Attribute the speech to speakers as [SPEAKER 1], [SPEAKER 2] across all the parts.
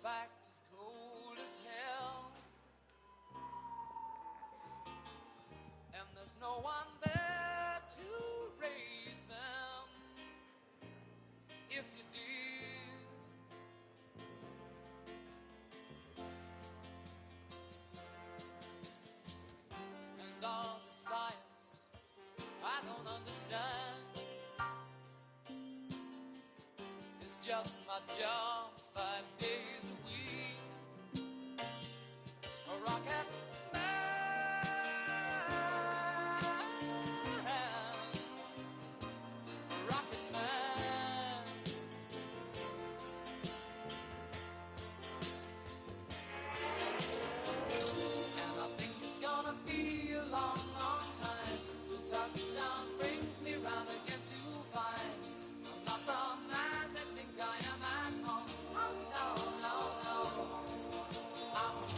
[SPEAKER 1] fact is cold as hell, and there's no one there to raise them if you did. And all the science I don't understand, it's just my job 5 days a week. A rocket man, a rocket man. And I think it's gonna be a long, long time till touchdown brings me round again to find I'm not the man that think I am at home. Oh no, no, no, I'm a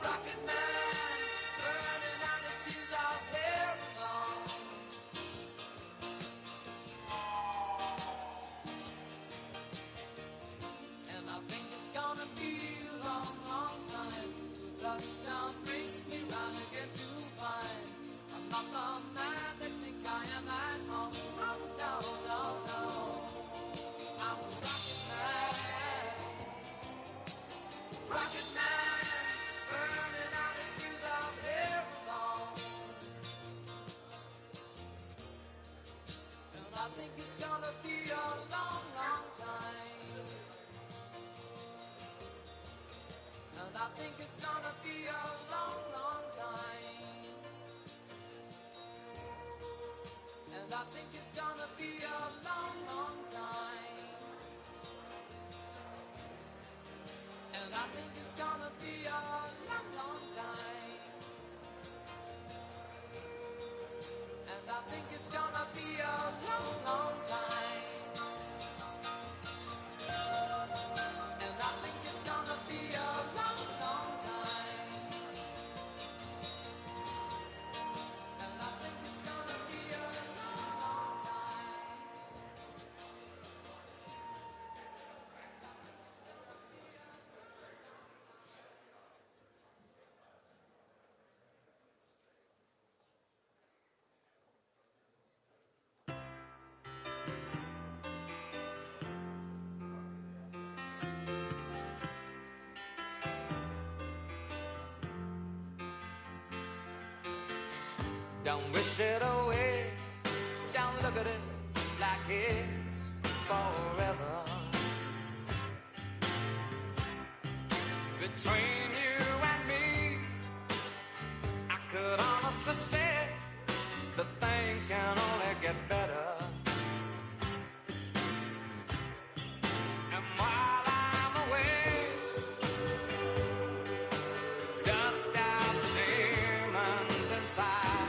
[SPEAKER 1] rocket man, burning out his fuse out there alone. And I think it's gonna be a long, long time till touchdown brings me round again to find I'm not the man that think I am at home. Oh no, no, no, I'm a rocket man, burning out his fuse out here alone. And I think it's gonna be a long, long time. And I think it's gonna be a long, long time. And I think it's gonna be a long, long time. And I think it's gonna be a long, long time. And I think it's gonna be a long, long time. And I think it's gonna be a long, long time. And I think it's gonna be a long, long time. Don't wish it away, don't look at it like it's forever. Between you and me, I could honestly say that things can only get better. And while I'm away, dust out the demons inside.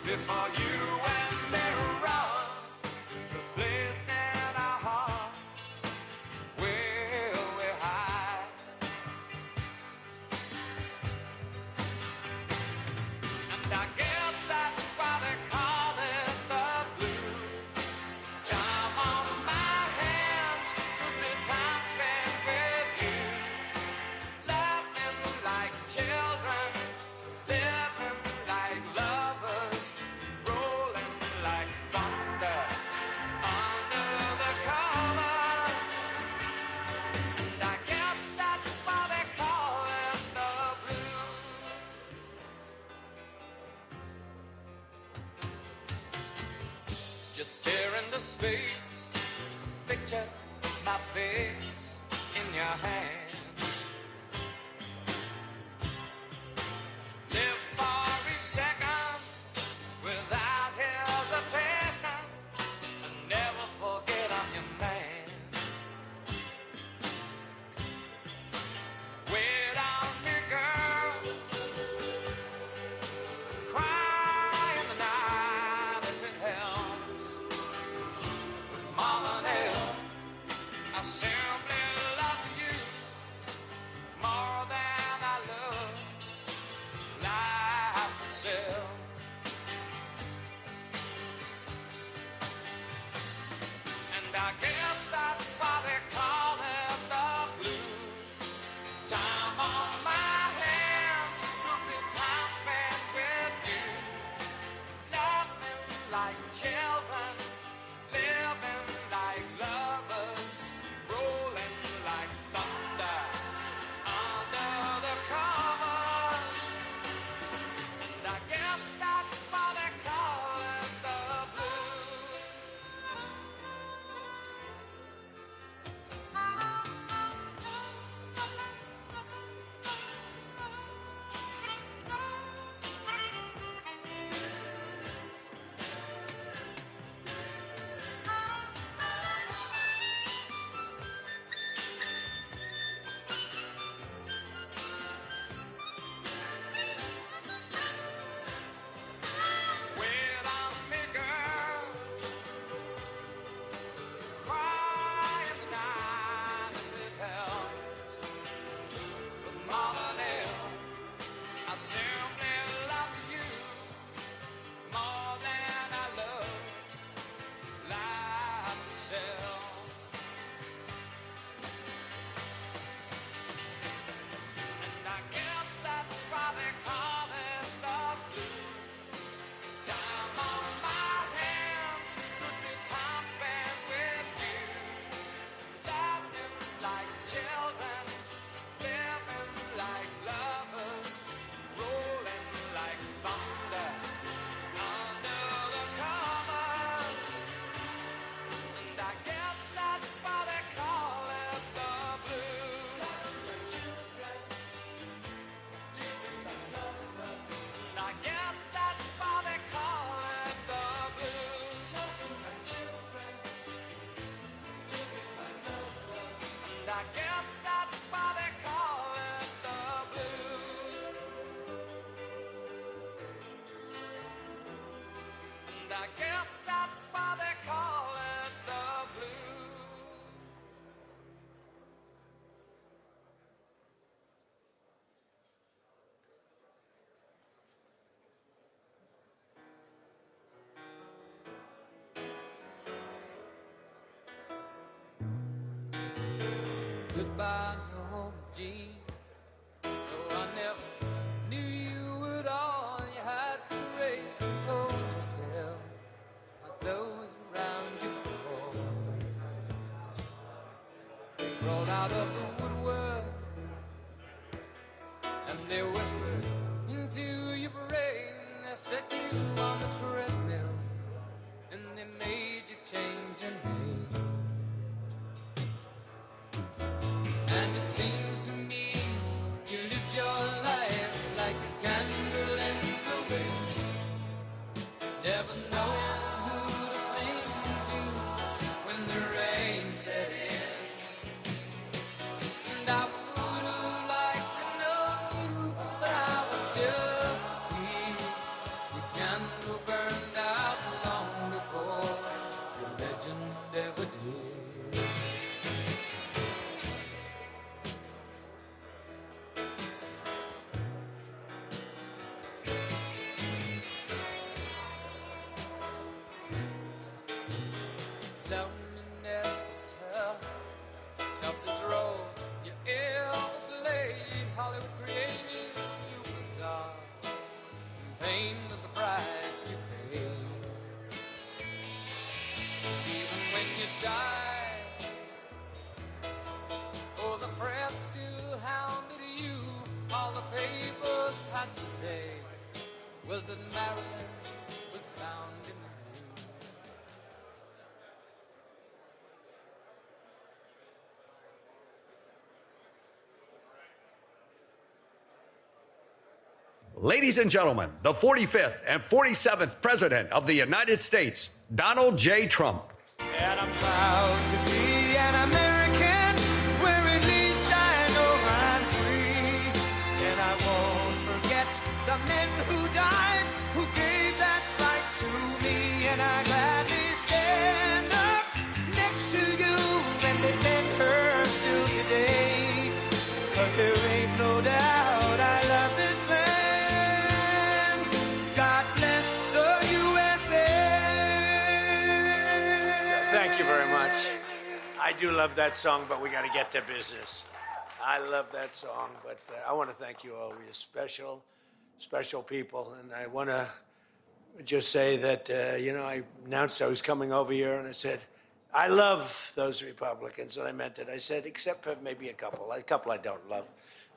[SPEAKER 1] Before you and me run the place in our hearts where we hide. And I guess that's why they call it the blues. Time on my hands would be time spent with you, laughing like children, living like lovers. Just stare into space, picture my face in your hands. Live for each second without hesitation, and never forget I'm your man. Wait on me, girl, cry in the night if it helps. Mama, I simply love you. I guess that's why they call it the blues. Goodbye, Norma Jean. No, I never knew you at all. You had the grace to hold yourself like those around you crawl. They crawled out of the woodwork and they whispered into your brain. They set you on the treadmill and they made you change your name. And it seems to me you lived your life like a candle in the wind, never knowing who to cling to when the rain set in. And I would have liked to know you, but I was just a kid. Your candle burned out long before your legend ever did. Loneliness was toughest role you ever played. Hollywood created a superstar, and pain was the price you paid. Even when you died, oh, the press still hounded you. All the papers had to say was that Marilyn was found in the news.
[SPEAKER 2] Ladies and gentlemen, the 45th and 47th President of the United States, Donald J. Trump.
[SPEAKER 1] And I'm proud to be an American, where at least I know I'm free. And I won't forget the men who died, who gave that right to me. And I gladly stand up next to you and defend her still today. 'Cause there ain't no doubt I love this land. God bless the USA.
[SPEAKER 3] Thank you very much. I do love that song, but we got to get to business. I love that song, but I want to thank you all. You're special, special people. And I want to just say that, I announced I was coming over here, and I said, I love those Republicans, and I meant it. I said, except for maybe a couple I don't love.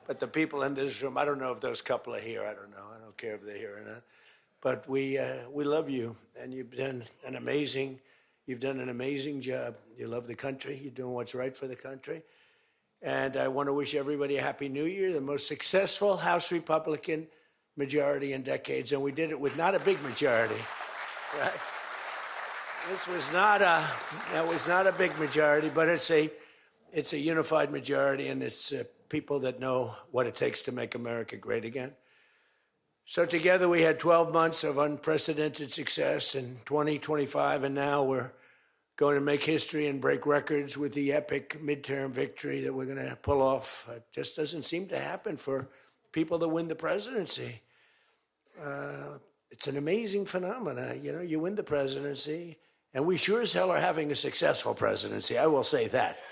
[SPEAKER 3] But the people in this room, I don't know if those couple are here. I don't know. I don't care if they're here or not. But we love you, and you've done an amazing job. You love the country. You're doing what's right for the country. And I want to wish everybody a Happy New Year, the most successful House Republican majority in decades. And we did it with not a big majority, right? That was not a big majority, but it's a unified majority, and it's people that know what it takes to make America great again. So together we had 12 months of unprecedented success in 2025, and now we're going to make history and break records with the epic midterm victory that we're going to pull off. It just doesn't seem to happen for people that win the presidency. It's an amazing phenomenon. You win the presidency, and we sure as hell are having a successful presidency, I will say that.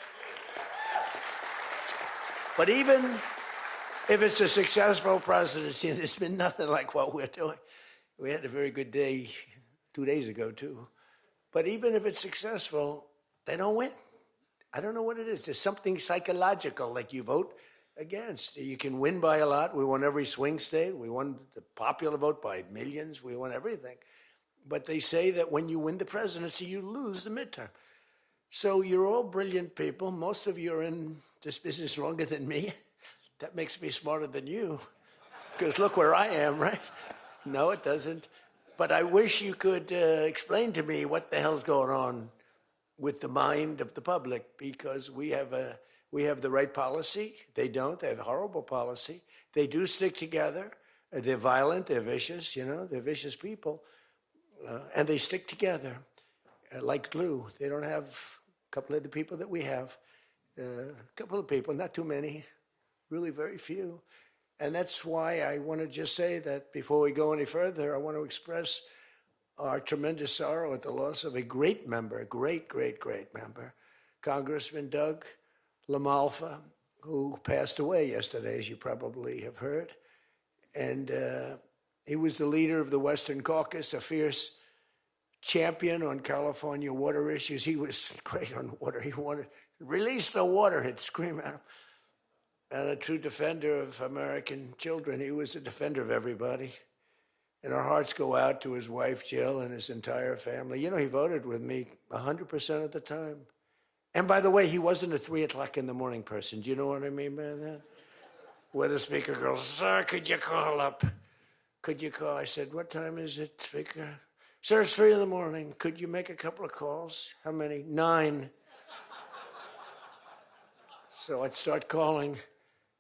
[SPEAKER 3] But even if it's a successful presidency, it's been nothing like what we're doing. We had a very good day 2 days ago, too. But even if it's successful, they don't win. I don't know what it is. There's something psychological, like you vote against. You can win by a lot. We won every swing state. We won the popular vote by millions. We won everything. But they say that when you win the presidency, you lose the midterm. So you're all brilliant people. Most of you are in this business longer than me. That makes me smarter than you. Because look where I am, right? No, it doesn't. But I wish you could explain to me what the hell's going on with the mind of the public, because we have the right policy. They don't. They have horrible policy. They do stick together. They're violent. They're vicious. They're vicious people. and they stick together like glue. They don't have a couple of the people that we have. A couple of people, not too many, really very few. And that's why I want to just say that before we go any further, I want to express our tremendous sorrow at the loss of a great member, a great, great, great member, Congressman Doug LaMalfa, who passed away yesterday, as you probably have heard. And he was the leader of the Western Caucus, a fierce champion on California water issues. He was great on water. He wanted, release the water, he'd scream at him. And a true defender of American children. He was a defender of everybody. And our hearts go out to his wife, Jill, and his entire family. You know, he voted with me 100% of the time. And by the way, he wasn't a 3 o'clock in the morning person. Do you know what I mean by that? Where the speaker goes, sir, could you call up? Could you call? I said, what time is it, speaker? Sir, it's 3 in the morning. Could you make a couple of calls? How many? 9. So I'd start calling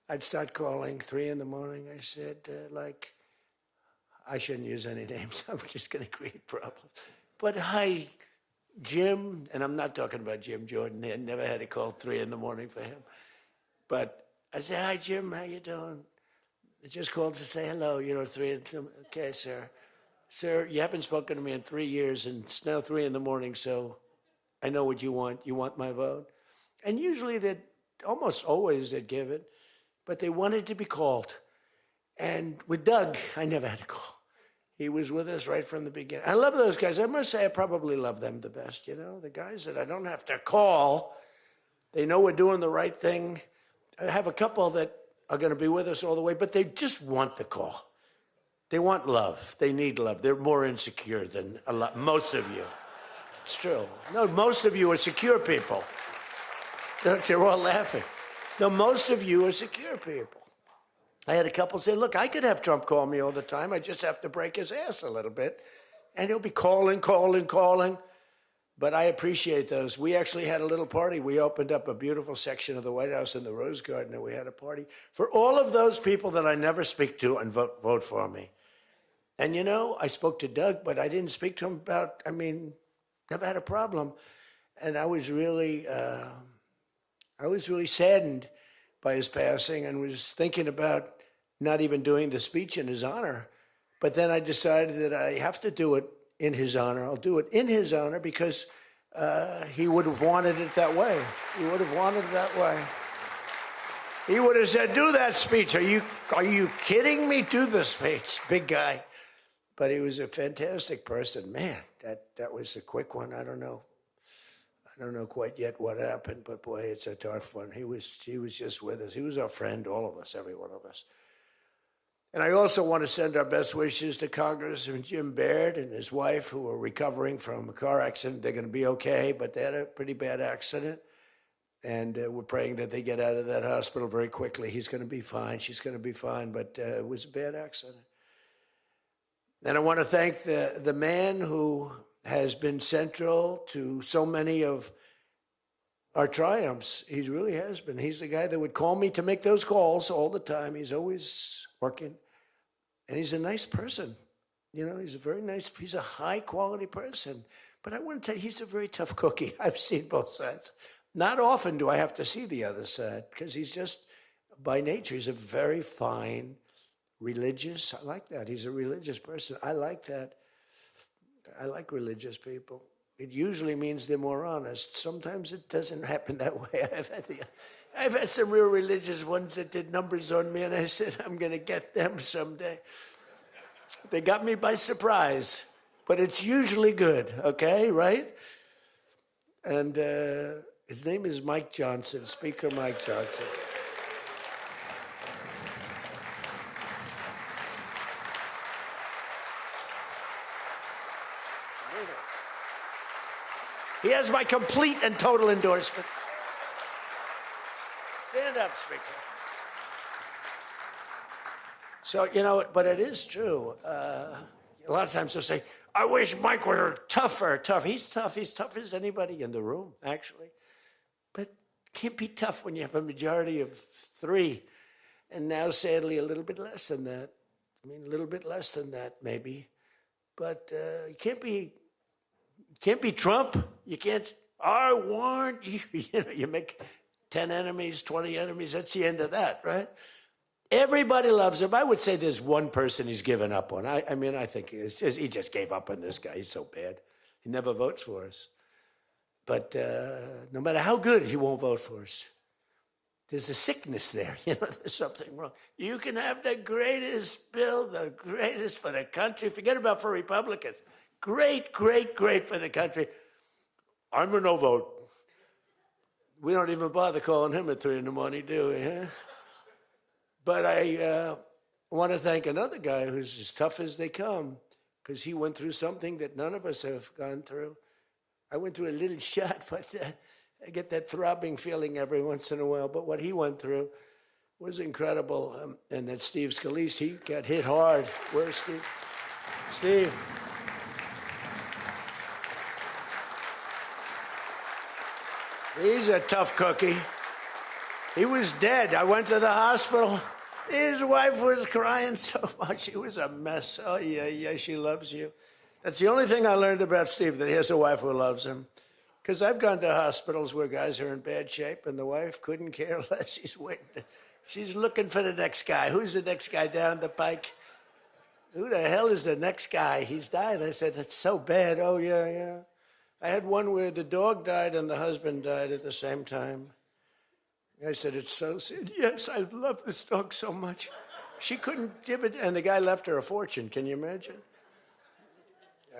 [SPEAKER 3] 3 in the morning. I said, I shouldn't use any names. I'm just going to create problems. But hi, Jim, and I'm not talking about Jim Jordan. I never had a call 3 in the morning for him. But I said, hi, Jim, how you doing? I just called to say hello, 3 in the morning. Okay, sir. Sir, you haven't spoken to me in 3 years, and it's now 3 in the morning, so I know what you want. You want my vote? And usually almost always they'd give it, but they wanted to be called. And with Doug, I never had a call. He was with us right from the beginning. I love those guys. I must say I probably love them the best, the guys that I don't have to call. They know we're doing the right thing. I have a couple that are going to be with us all the way, but they just want the call. They want love. They need love. They're more insecure than most of you. It's true. No, most of you are secure people. They're all laughing. No, most of you are secure people. I had a couple say, look, I could have Trump call me all the time. I just have to break his ass a little bit. And he'll be calling. But I appreciate those. We actually had a little party. We opened up a beautiful section of the White House in the Rose Garden, and we had a party for all of those people that I never speak to and vote for me. And, I spoke to Doug, but I didn't speak to him never had a problem. And I was really saddened by his passing and was thinking about not even doing the speech in his honor. But then I decided that I have to do it in his honor. I'll do it in his honor because he would have wanted it that way. He would have wanted it that way. He would have said, do that speech. Are you kidding me? Do the speech, big guy. But he was a fantastic person. Man, that was a quick one. I don't know quite yet what happened, but boy, it's a tough one. He was just with us. He was our friend, all of us, every one of us. And I also want to send our best wishes to Congressman Jim Baird and his wife, who are recovering from a car accident. They're going to be okay, but they had a pretty bad accident. And we're praying that they get out of that hospital very quickly. He's going to be fine. She's going to be fine, but it was a bad accident. And I want to thank the man who has been central to so many of our triumphs. He really has been. He's the guy that would call me to make those calls all the time. He's always working. And he's a nice person. He's a high-quality person. But I want to tell you, he's a very tough cookie. I've seen both sides. Not often do I have to see the other side, because he's just, by nature, he's a very fine, religious. I like that. He's a religious person. I like that. I like religious people. It usually means they're more honest. Sometimes it doesn't happen that way. I've had some real religious ones that did numbers on me, and I said, I'm going to get them someday. They got me by surprise, but it's usually good, okay, right? And his name is Mike Johnson, Speaker Mike Johnson. He has my complete and total endorsement. Stand up, Speaker. So, but it is true. A lot of times they'll say, I wish Mike were tougher. He's tough. He's tough as anybody in the room, actually. But can't be tough when you have a majority of 3. And now, sadly, a little bit less than that. A little bit less than that, maybe. But you can't be Trump. You can't. I warned you. You make 10 enemies, 20 enemies. That's the end of that, right? Everybody loves him. I would say there's one person he's given up on. I mean, I think he just gave up on this guy. He's so bad. He never votes for us. But no matter how good, he won't vote for us. There's a sickness there. There's something wrong. You can have the greatest bill, the greatest for the country. Forget about for Republicans. Great, great, great for the country. I'm a no vote. We don't even bother calling him at 3 in the morning, do we? Huh? But I want to thank another guy who's as tough as they come, because he went through something that none of us have gone through. I went through a little shot, but I get that throbbing feeling every once in a while. But what he went through was incredible. And that Steve Scalise, he got hit hard. Where's Steve? Steve. He's a tough cookie. He was dead. I went to the hospital. His wife was crying so much. He was a mess. Oh, yeah, she loves you. That's the only thing I learned about Steve, that he has a wife who loves him. Because I've gone to hospitals where guys are in bad shape, and the wife couldn't care less. She's waiting. She's looking for the next guy. Who's the next guy down the pike? Who the hell is the next guy? He's died. I said, that's so bad. Oh, yeah. I had one where the dog died and the husband died at the same time. I said, it's so sad. Yes, I love this dog so much. She couldn't give it, and the guy left her a fortune. Can you imagine?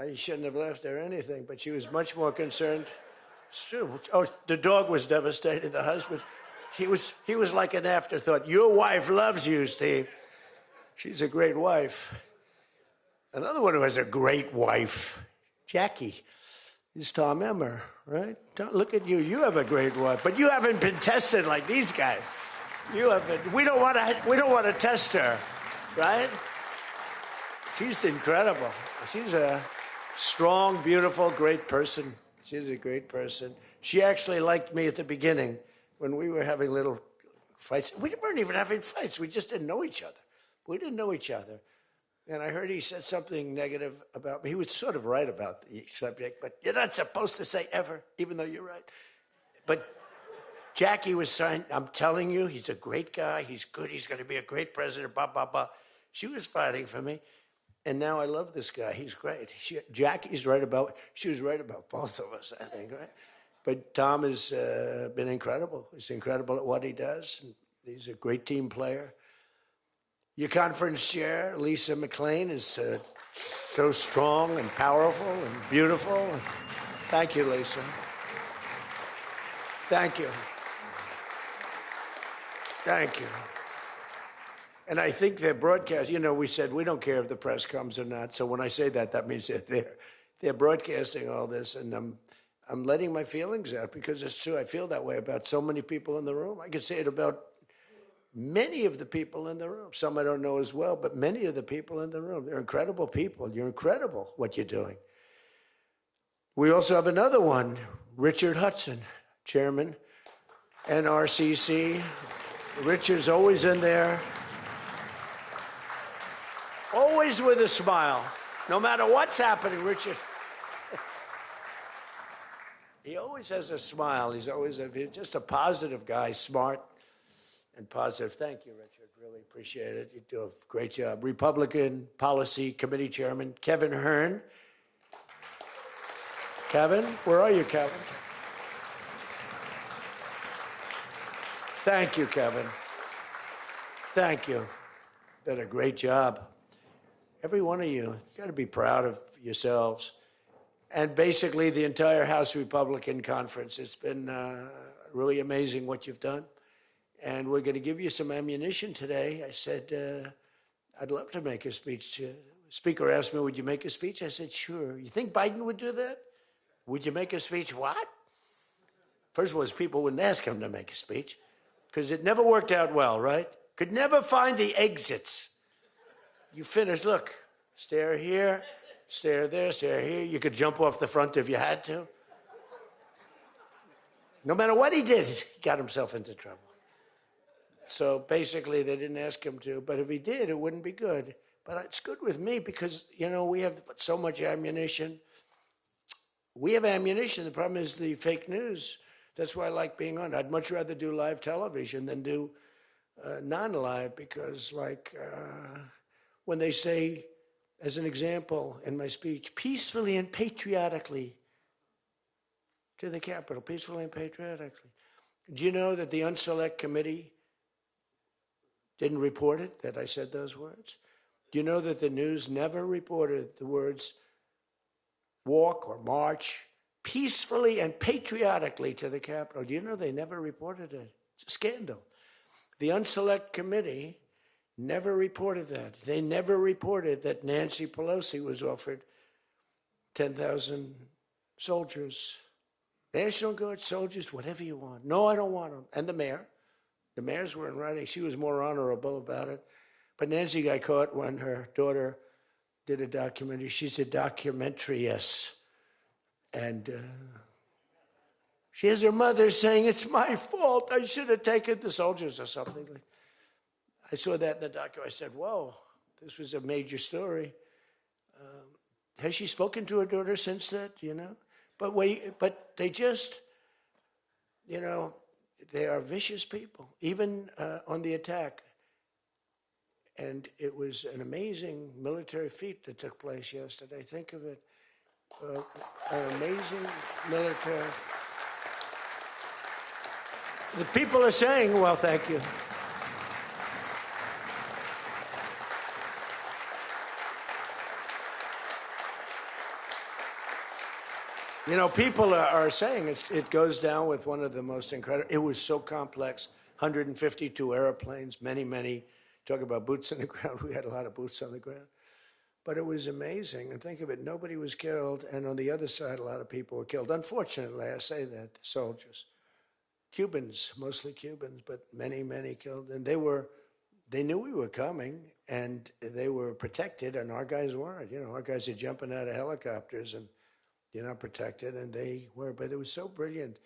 [SPEAKER 3] I shouldn't have left her anything, but she was much more concerned. Oh, the dog was devastated. The husband, he was like an afterthought. Your wife loves you, Steve. She's a great wife. Another one who has a great wife, Jackie, is Tom Emmer, right? Look at you. You have a great wife, but you haven't been tested like these guys. You haven't. We don't want to test her, right? She's incredible. She's a strong, beautiful, great person. She's a great person. She actually liked me at the beginning when we were having little fights. We weren't even having fights. We just didn't know each other. We didn't know each other. And I heard he said something negative about me. He was sort of right about the subject, but you're not supposed to say ever, even though you're right. But Jackie was saying, I'm telling you, he's a great guy. He's good. He's going to be a great president, blah, blah, blah. She was fighting for me. And now I love this guy. He's great. She was right about both of us, I think, right? But Tom has been incredible. He's incredible at what he does. And he's a great team player. Your conference chair, Lisa McLean, is so strong and powerful and beautiful. Thank you, Lisa. Thank you. Thank you. And I think their broadcast, we said we don't care if the press comes or not. So when I say that, that means that they're broadcasting all this, and I'm letting my feelings out because it's true. I feel that way about so many people in the room. I could say it about many of the people in the room. Some I don't know as well, but many of the people in the room. They're incredible people. You're incredible what you're doing. We also have another one, Richard Hudson, chairman, NRCC. Richard's always in there. Always with a smile. No matter what's happening, Richard. He always has a smile. He's just a positive guy, smart and positive. Thank you, Richard. Really appreciate it. You do a great job. Republican Policy Committee Chairman, Kevin Hearn. Kevin, where are you, Kevin? Thank you, Kevin. Thank you. Did a great job. Every one of you got to be proud of yourselves. And basically the entire House Republican Conference. It's been really amazing what you've done. And we're going to give you some ammunition today. I said, I'd love to make a speech. The Speaker asked me, would you make a speech? I said, sure. You think Biden would do that? Would you make a speech? What? First of all, people wouldn't ask him to make a speech because it never worked out well, right? Could never find the exits. You finish, look, stare here, stare there, stare here. You could jump off the front if you had to. No matter what he did, he got himself into trouble. So basically, they didn't ask him to, but if he did, it wouldn't be good. But it's good with me because, we have so much ammunition. We have ammunition. The problem is the fake news. That's why I like being on. I'd much rather do live television than do non-live because, when they say, as an example in my speech, peacefully and patriotically to the Capitol, peacefully and patriotically. Do you know that the Unselect Committee didn't report it, that I said those words? Do you know that the news never reported the words walk or march peacefully and patriotically to the Capitol? Do you know they never reported it? It's a scandal. The Unselect Committee never reported that. They never reported that Nancy Pelosi was offered 10,000 soldiers, National Guard soldiers, whatever you want. No, I don't want them. And the mayor. The mayors were in writing. She was more honorable about it. But Nancy got caught when her daughter did a documentary. She's a documentariist. And she has her mother saying, it's my fault. I should have taken the soldiers or something. I saw that in the documentary. I said, whoa, this was a major story. Has she spoken to her daughter since that, But they just, they are vicious people, even on the attack. And it was an amazing military feat that took place yesterday. Think of it. An amazing military. The people are saying, well, thank you. People are saying it goes down with one of the most incredible. It was so complex. 152 airplanes, many. Talk about boots on the ground. We had a lot of boots on the ground. But it was amazing. And think of it, nobody was killed. And on the other side, a lot of people were killed. Unfortunately, I say that, soldiers. Cubans, mostly Cubans, but many killed. And they knew we were coming, and they were protected, and our guys weren't. Our guys are jumping out of helicopters, and you're not protected, and they were. But it was so brilliant.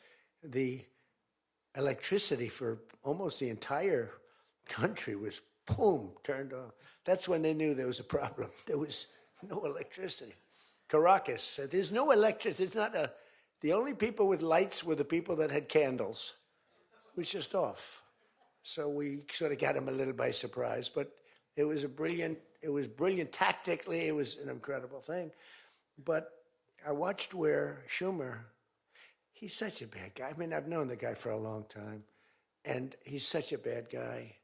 [SPEAKER 3] The electricity for almost the entire country was, boom, turned off. That's when they knew there was a problem. There was no electricity. Caracas, there's no electricity. It's not the only people with lights were the people that had candles. It was just off. So we sort of got them a little by surprise, but it was brilliant tactically. It was an incredible thing. But I watched where Schumer, he's such a bad guy. I mean, I've known the guy for a long time, and he's such a bad guy.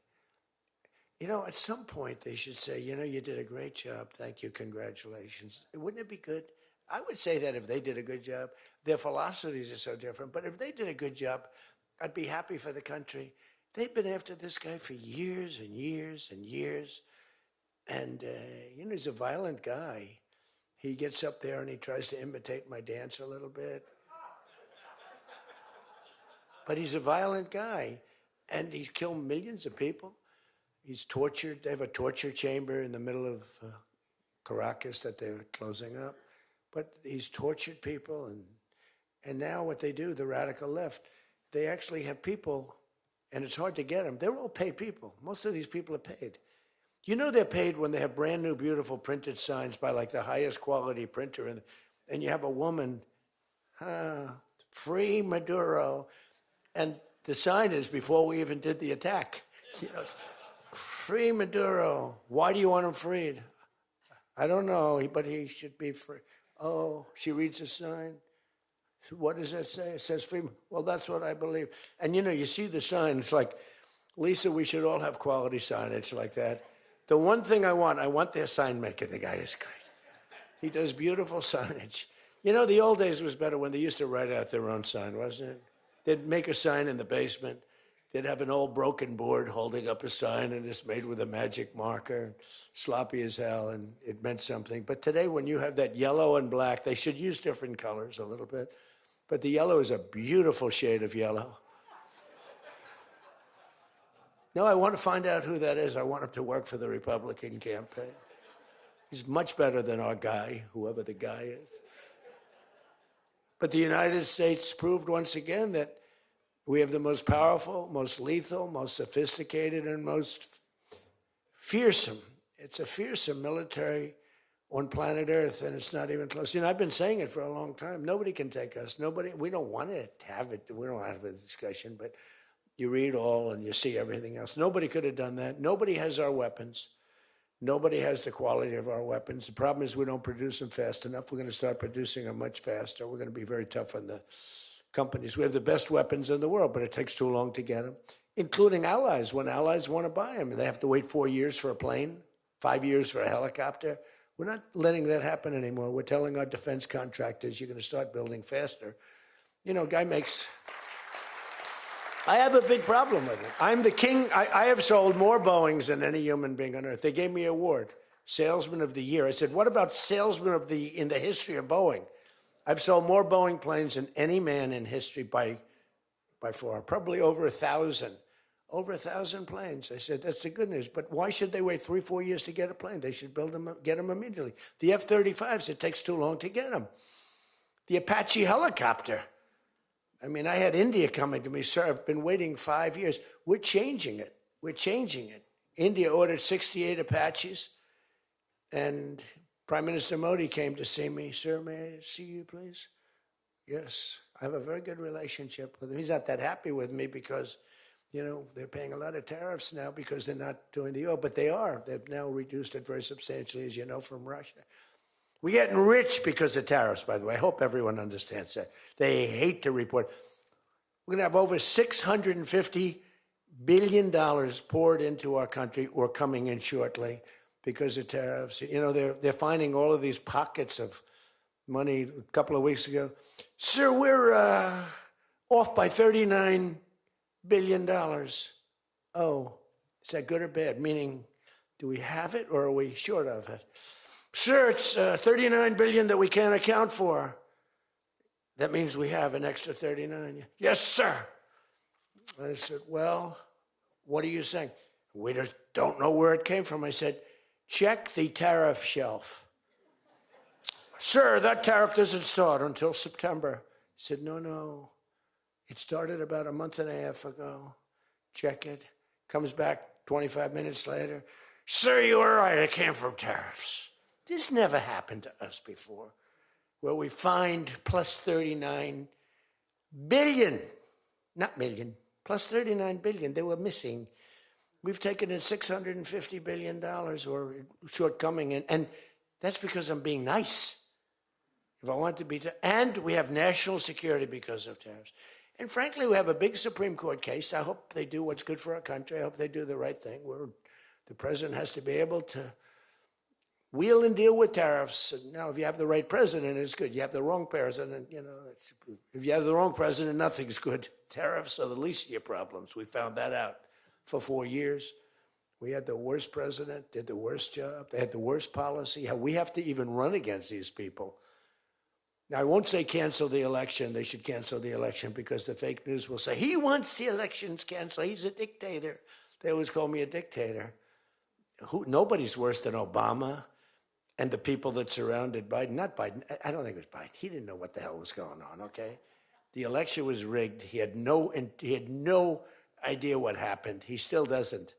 [SPEAKER 3] At some point they should say, you did a great job. Thank you. Congratulations. Wouldn't it be good? I would say that if they did a good job. Their philosophies are so different, but if they did a good job, I'd be happy for the country. They've been after this guy for years and years and years. And, he's a violent guy. He gets up there and he tries to imitate my dance a little bit. But he's a violent guy. And he's killed millions of people. He's tortured. They have a torture chamber in the middle of Caracas that they're closing up. But he's tortured people. And now what they do, the radical left, they actually have people, and it's hard to get them. They're all paid people. Most of these people are paid. They're paid when they have brand new, beautiful printed signs by the highest quality printer. And you have a woman, free Maduro. And the sign is before we even did the attack. Free Maduro. Why do you want him freed? I don't know, but he should be free. Oh, she reads the sign. What does that say? It says free. Well, that's what I believe. And you see the sign. It's like, Lisa, we should all have quality signage like that. The one thing I want their sign maker. The guy is great. He does beautiful signage. The old days was better when they used to write out their own sign, wasn't it? They'd make a sign in the basement. They'd have an old broken board holding up a sign, and it's made with a magic marker, sloppy as hell, and it meant something. But today, when you have that yellow and black, they should use different colors a little bit. But the yellow is a beautiful shade of yellow. No, I want to find out who that is. I want him to work for the Republican campaign. He's much better than our guy, whoever the guy is. But the United States proved once again that we have the most powerful, most lethal, most sophisticated, and most fearsome It's a fearsome military on planet Earth, and it's not even close. I've been saying it for a long time. Nobody can take us. Nobody. We don't want to have it. We don't have a discussion, but you read all and you see everything else. Nobody could have done that. Nobody has our weapons. Nobody has the quality of our weapons. The problem is we don't produce them fast enough. We're going to start producing them much faster. We're going to be very tough on the companies. We have the best weapons in the world, but it takes too long to get them, including allies. When allies want to buy them, and they have to wait 4 years for a plane, 5 years for a helicopter. We're not letting that happen anymore. We're telling our defense contractors, you're going to start building faster. Guy makes... I have a big problem with it. I'm the king. I have sold more Boeings than any human being on earth. They gave me an award, Salesman of the Year. I said, what about Salesman of the in the history of Boeing? I've sold more Boeing planes than any man in history by far, probably over 1,000. Over 1,000 planes. I said, that's the good news. But why should they wait 3-4 years to get a plane? They should build them, get them immediately. The F-35s, it takes too long to get them. The Apache helicopter. I had India coming to me, sir, I've been waiting 5 years. We're changing it. We're changing it. India ordered 68 Apaches, and Prime Minister Modi came to see me. Sir, may I see you, please? Yes. I have a very good relationship with him. He's not that happy with me because, they're paying a lot of tariffs now because they're not doing the oil, but they are. They've now reduced it very substantially, as you know, from Russia. We're getting rich because of tariffs, by the way. I hope everyone understands that. They hate to report. We're going to have over $650 billion poured into our country or coming in shortly because of tariffs. They're finding all of these pockets of money. A couple of weeks ago, sir, we're off by $39 billion. Oh, is that good or bad? Meaning, do we have it or are we short of it? Sir, it's $39 billion that we can't account for. That means we have an extra 39. Yes, sir. I said, well, what are you saying? We just don't know where it came from. I said, check the tariff shelf. Sir, that tariff doesn't start until September. He said, no. It started about a month and a half ago. Check it. Comes back 25 minutes later. Sir, you were right. It came from tariffs. This never happened to us before, where we find plus 39 billion, not million, plus 39 billion. They were missing. We've taken in $650 billion or shortcoming, and that's because I'm being nice. If I want to be, and we have national security because of tariffs. And frankly, we have a big Supreme Court case. I hope they do what's good for our country. I hope they do the right thing. The president has to be able to wheel and deal with tariffs. Now, if you have the right president, it's good. You have the wrong president, if you have the wrong president, nothing's good. Tariffs are the least of your problems. We found that out for 4 years. We had the worst president, did the worst job. They had the worst policy. We have to even run against these people. Now, I won't say cancel the election. They should cancel the election because the fake news will say, he wants the elections canceled. He's a dictator. They always call me a dictator. Nobody's worse than Obama and the people that surrounded Biden. Not Biden. I don't think it was Biden. He didn't know what the hell was going on, okay? The election was rigged. He had no idea what happened. He still doesn't.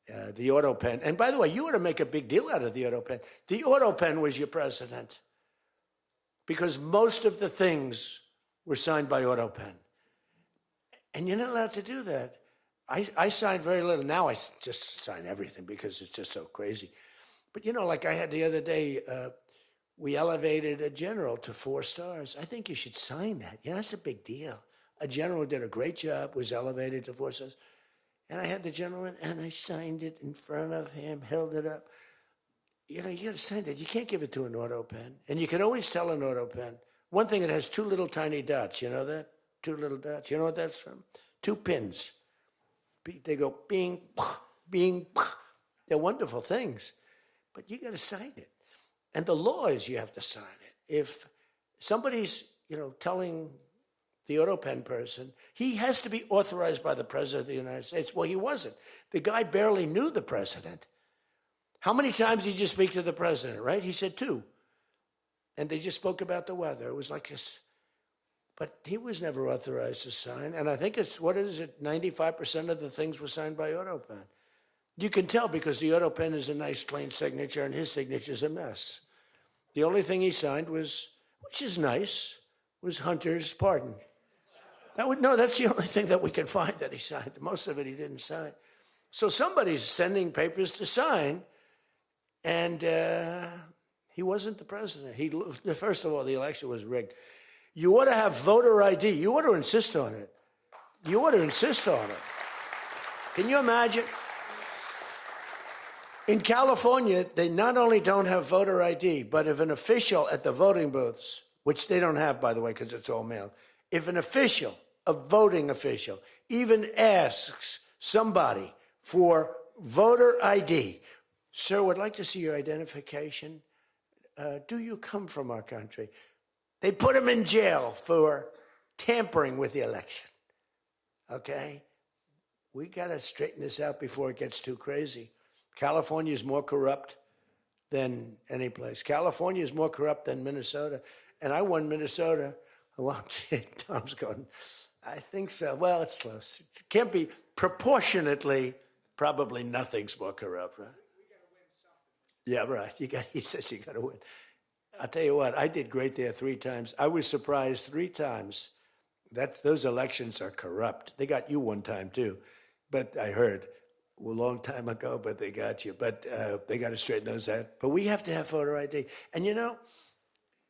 [SPEAKER 3] The auto pen. And by the way, you ought to make a big deal out of the auto pen. The auto pen was your president because most of the things were signed by auto pen. And you're not allowed to do that. I signed very little. Now I just sign everything because it's just so crazy. But, like I had the other day, we elevated a general to 4 stars. I think you should sign that. That's a big deal. A general did a great job, was elevated to 4 stars. And I had the gentleman, and I signed it in front of him, held it up. You got to sign that. You can't give it to an auto pen. And you can always tell an auto pen. One thing, it has 2 little tiny dots. You know that? 2 little dots. You know what that's from? 2 pins. They go bing, bing. They're wonderful things. But you got to sign it. And the law is you have to sign it. If somebody's, telling the auto pen person, he has to be authorized by the president of the United States. Well, he wasn't. The guy barely knew the president. How many times did you speak to the president, right? He said 2. And they just spoke about the weather. It was like this. But he was never authorized to sign. And I think 95% of the things were signed by auto pen. You can tell because the auto pen is a nice, clean signature, and his signature's a mess. The only thing he signed was, which is nice, was Hunter's pardon. That's the only thing that we can find that he signed. Most of it he didn't sign. So somebody's sending papers to sign, and he wasn't the president. First of all, the election was rigged. You ought to have voter ID. You ought to insist on it. You ought to insist on it. Can you imagine? In California, they not only don't have voter ID, but if an official at the voting booths, which they don't have, by the way, because it's all mail, if an official, a voting official, even asks somebody for voter ID, sir, would like to see your identification. Do you come from our country? They put him in jail for tampering with the election. Okay? We got to straighten this out before it gets too crazy. California is more corrupt than any place. California is more corrupt than Minnesota. And I won Minnesota. Well, Tom's going, I think so. Well, it's close. It can't be proportionately, probably nothing's more corrupt, right? Yeah, right. He says you got to win. I'll tell you what, I did great there 3 times. I was surprised 3 times. Those elections are corrupt. They got you 1 time, too. But I heard a long time ago, but they got you. But they got to straighten those out. But we have to have voter ID. And you know,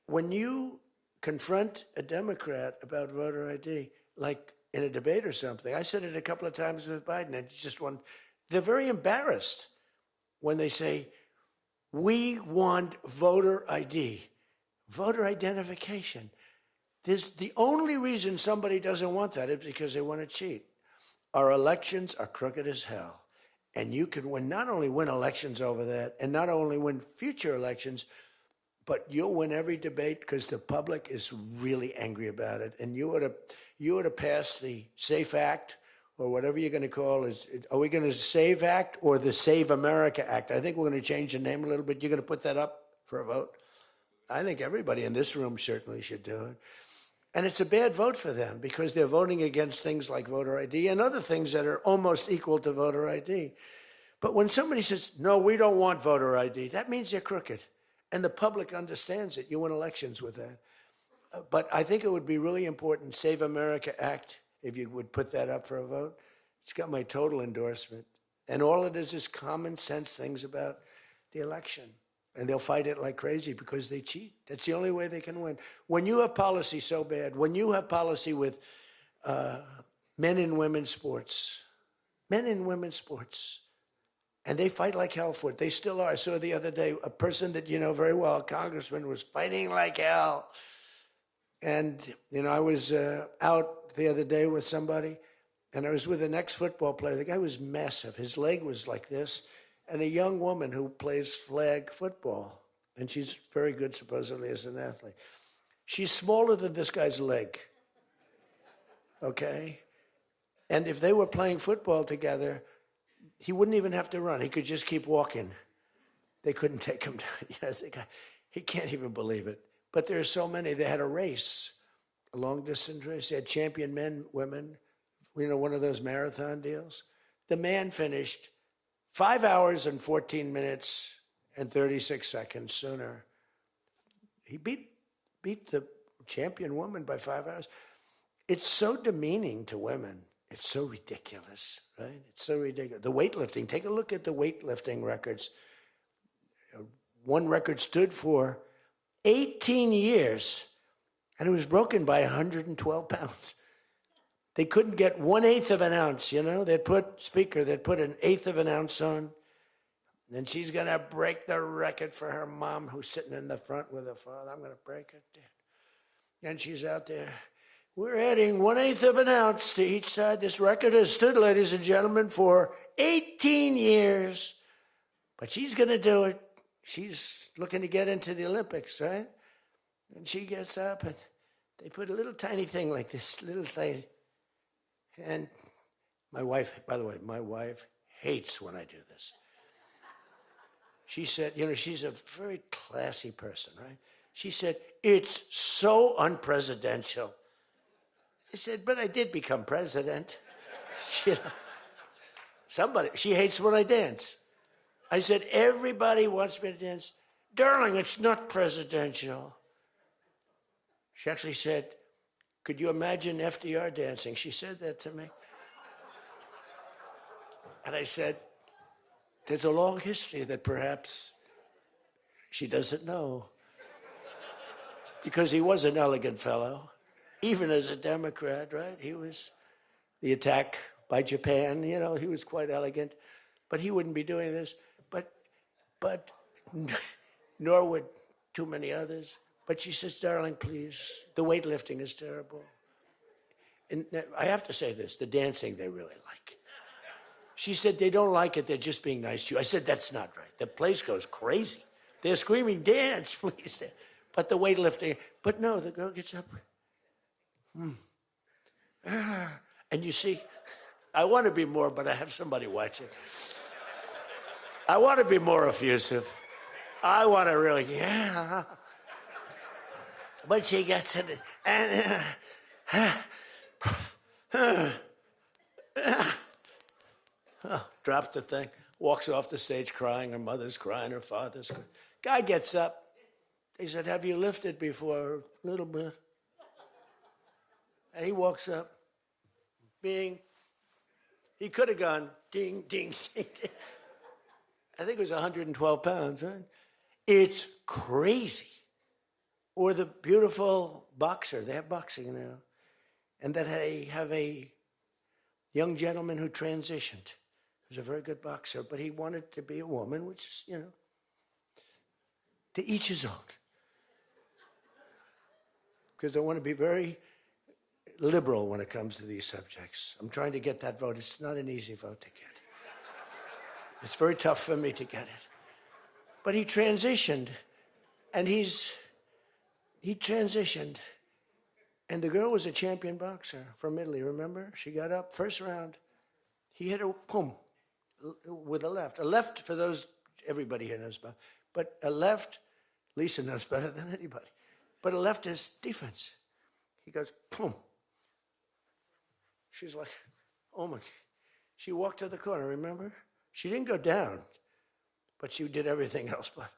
[SPEAKER 3] when you confront a Democrat about voter ID, like in a debate or something, I said it a couple of times with Biden, and they're very embarrassed when they say, we want voter ID, voter identification. The only reason somebody doesn't want that is because they want to cheat. Our elections are crooked as hell. And you can not only win elections over that, and not only win future elections, but you'll win every debate because the public is really angry about it. And you ought to pass the SAFE Act, or whatever you're going to call it. Are we going to SAVE Act or the Save America Act? I think we're going to change the name a little bit. You're going to put that up for a vote? I think everybody in this room certainly should do it. And it's a bad vote for them because they're voting against things like voter ID and other things that are almost equal to voter ID. But when somebody says, no, we don't want voter ID, that means they're crooked. And the public understands it. You win elections with that. But I think it would be really important, Save America Act, if you would put that up for a vote. It's got my total endorsement. And all it is common sense things about the election. And they'll fight it like crazy because they cheat. That's the only way they can win. When you have policy so bad, when you have policy with men and women's sports, and they fight like hell for it. They still are. I saw the other day a person that you know very well, a congressman, was fighting like hell. And, you know, I was out the other day with somebody, and I was with an ex-football player. The guy was massive. His leg was like this. And a young woman who plays flag football. And she's very good, supposedly, as an athlete. She's smaller than this guy's leg. Okay? And if they were playing football together, he wouldn't even have to run. He could just keep walking. They couldn't take him down. You know, the guy, he can't even believe it. But there are so many. They had a race, a long-distance race. They had champion men, women, you know, one of those marathon deals. The man finished 5 hours and 14 minutes and 36 seconds sooner. He beat the champion woman by 5 hours. It's so demeaning to women. It's so ridiculous, right? It's so ridiculous. The weightlifting, take a look at the weightlifting records. One record stood for 18 years, and it was broken by 112 pounds. They couldn't get 1/8 of an ounce, you know? They'd put an 1/8 of an ounce on, and she's going to break the record for her mom, who's sitting in the front with her father. I'm going to break it. And she's out there. We're adding 1/8 of an ounce to each side. This record has stood, ladies and gentlemen, for 18 years. But she's going to do it. She's looking to get into the Olympics, right? And she gets up, and they put a little tiny thing like this, little tiny. And my wife, by the way, my wife hates when I do this. She said, you know, she's a very classy person, right? She said, it's so unpresidential. I said, but I did become president. You know? She hates when I dance. I said, everybody wants me to dance. Darling, it's not presidential. She actually said, could you imagine FDR dancing? She said that to me. And I said, there's a long history that perhaps she doesn't know. Because he was an elegant fellow, even as a Democrat, right? He was the attack by Japan, he was quite elegant. But he wouldn't be doing this. But nor would too many others. But she says, darling, please, the weightlifting is terrible. And I have to say this, the dancing they really like. She said, they don't like it, they're just being nice to you. I said, that's not right. The place goes crazy. They're screaming, dance, please. But the weightlifting, but no, the girl gets up. And you see, I want to be more, but I have somebody watching. I want to be more effusive. I want to really, yeah. But she gets it, and drops the thing, walks off the stage crying. Her mother's crying, her father's crying. Guy gets up. He said, have you lifted before? A little bit. And he walks up, bing. He could have gone ding, ding, ding, ding. I think it was 112 pounds, right? It's crazy. Or the beautiful boxer. They have boxing now. And that they have a young gentleman who transitioned. He was a very good boxer, but he wanted to be a woman, which is, to each his own. Because I want to be very liberal when it comes to these subjects. I'm trying to get that vote. It's not an easy vote to get. It's very tough for me to get it. But he transitioned, and he transitioned. And the girl was a champion boxer from Italy, remember? She got up, first round. He hit her, boom, with a left. A left, for those, everybody here knows about. But a left, Lisa knows better than anybody. But a left is defense. He goes, boom. She's like, oh my. She walked to the corner, remember? She didn't go down, but she did everything else. But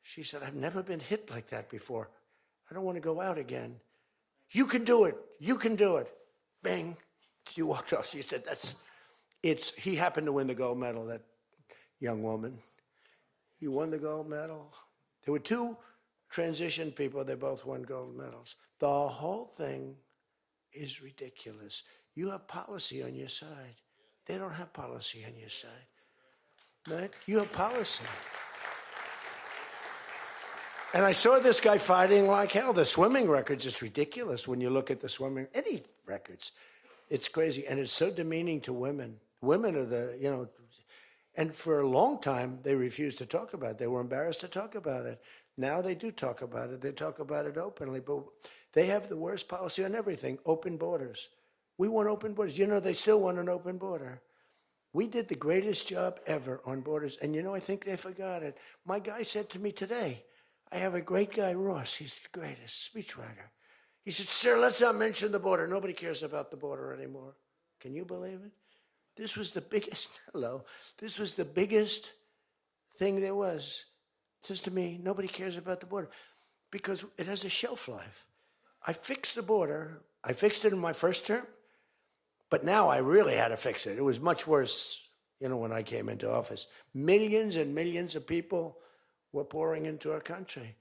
[SPEAKER 3] she said, I've never been hit like that before. I don't want to go out again. You can do it. You can do it. Bang. She walked off. She said, he happened to win the gold medal, that young woman. He won the gold medal. There were two transition people. They both won gold medals. The whole thing is ridiculous. You have policy on your side. They don't have policy on your side. Right? You have policy. And I saw this guy fighting like hell. The swimming records is ridiculous when you look at the swimming, any records. It's crazy. And it's so demeaning to women. Women are and for a long time, they refused to talk about it. They were embarrassed to talk about it. Now they do talk about it. They talk about it openly. But they have the worst policy on everything, open borders. We want open borders. They still want an open border. We did the greatest job ever on borders. And I think they forgot it. My guy said to me today, I have a great guy, Ross. He's the greatest speechwriter. He said, sir, let's not mention the border. Nobody cares about the border anymore. Can you believe it? This was the biggest, this was the biggest thing there was. It says to me, nobody cares about the border because it has a shelf life. I fixed the border. I fixed it in my first term, but now I really had to fix it. It was much worse, when I came into office. Millions and millions of people were pouring into our country.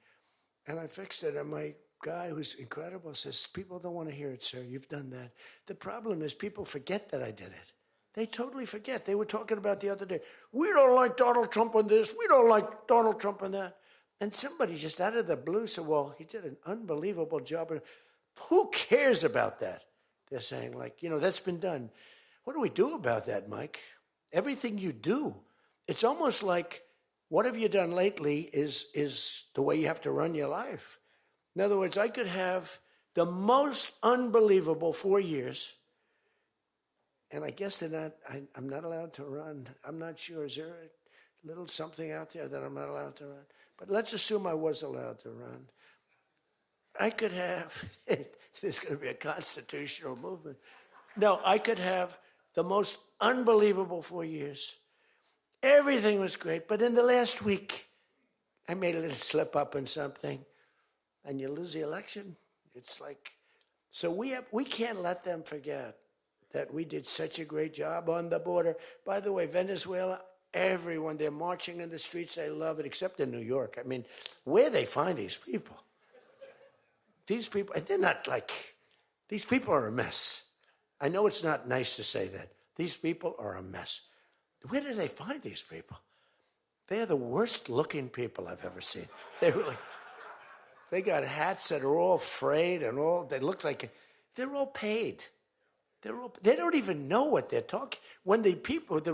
[SPEAKER 3] And I fixed it, and my guy, who's incredible, says, people don't want to hear it, sir. You've done that. The problem is people forget that I did it. They totally forget. They were talking about the other day, we don't like Donald Trump on this, we don't like Donald Trump on that. And somebody just out of the blue said, well, he did an unbelievable job. Who cares about that? They're saying, that's been done. What do we do about that, Mike? Everything you do. It's almost like, what have you done lately is the way you have to run your life. In other words, I could have the most unbelievable 4 years, and I guess I'm not allowed to run. I'm not sure. Is there a little something out there that I'm not allowed to run? But let's assume I was allowed to run. I could have, there's going to be a constitutional movement. No, I could have The most unbelievable 4 years. Everything was great, but in the last week, I made a little slip up in something, and you lose the election. It's like, so we can't let them forget that we did such a great job on the border. By the way, Venezuela, everyone, they're marching in the streets. I love it, except in New York. I mean, where they find these people? These people, and they're not like, these people are a mess. I know it's not nice to say that. These people are a mess. Where do they find these people? They're the worst looking people I've ever seen. They got hats that are all frayed and all, they look like, they're all paid. They don't even know what they're talking. When the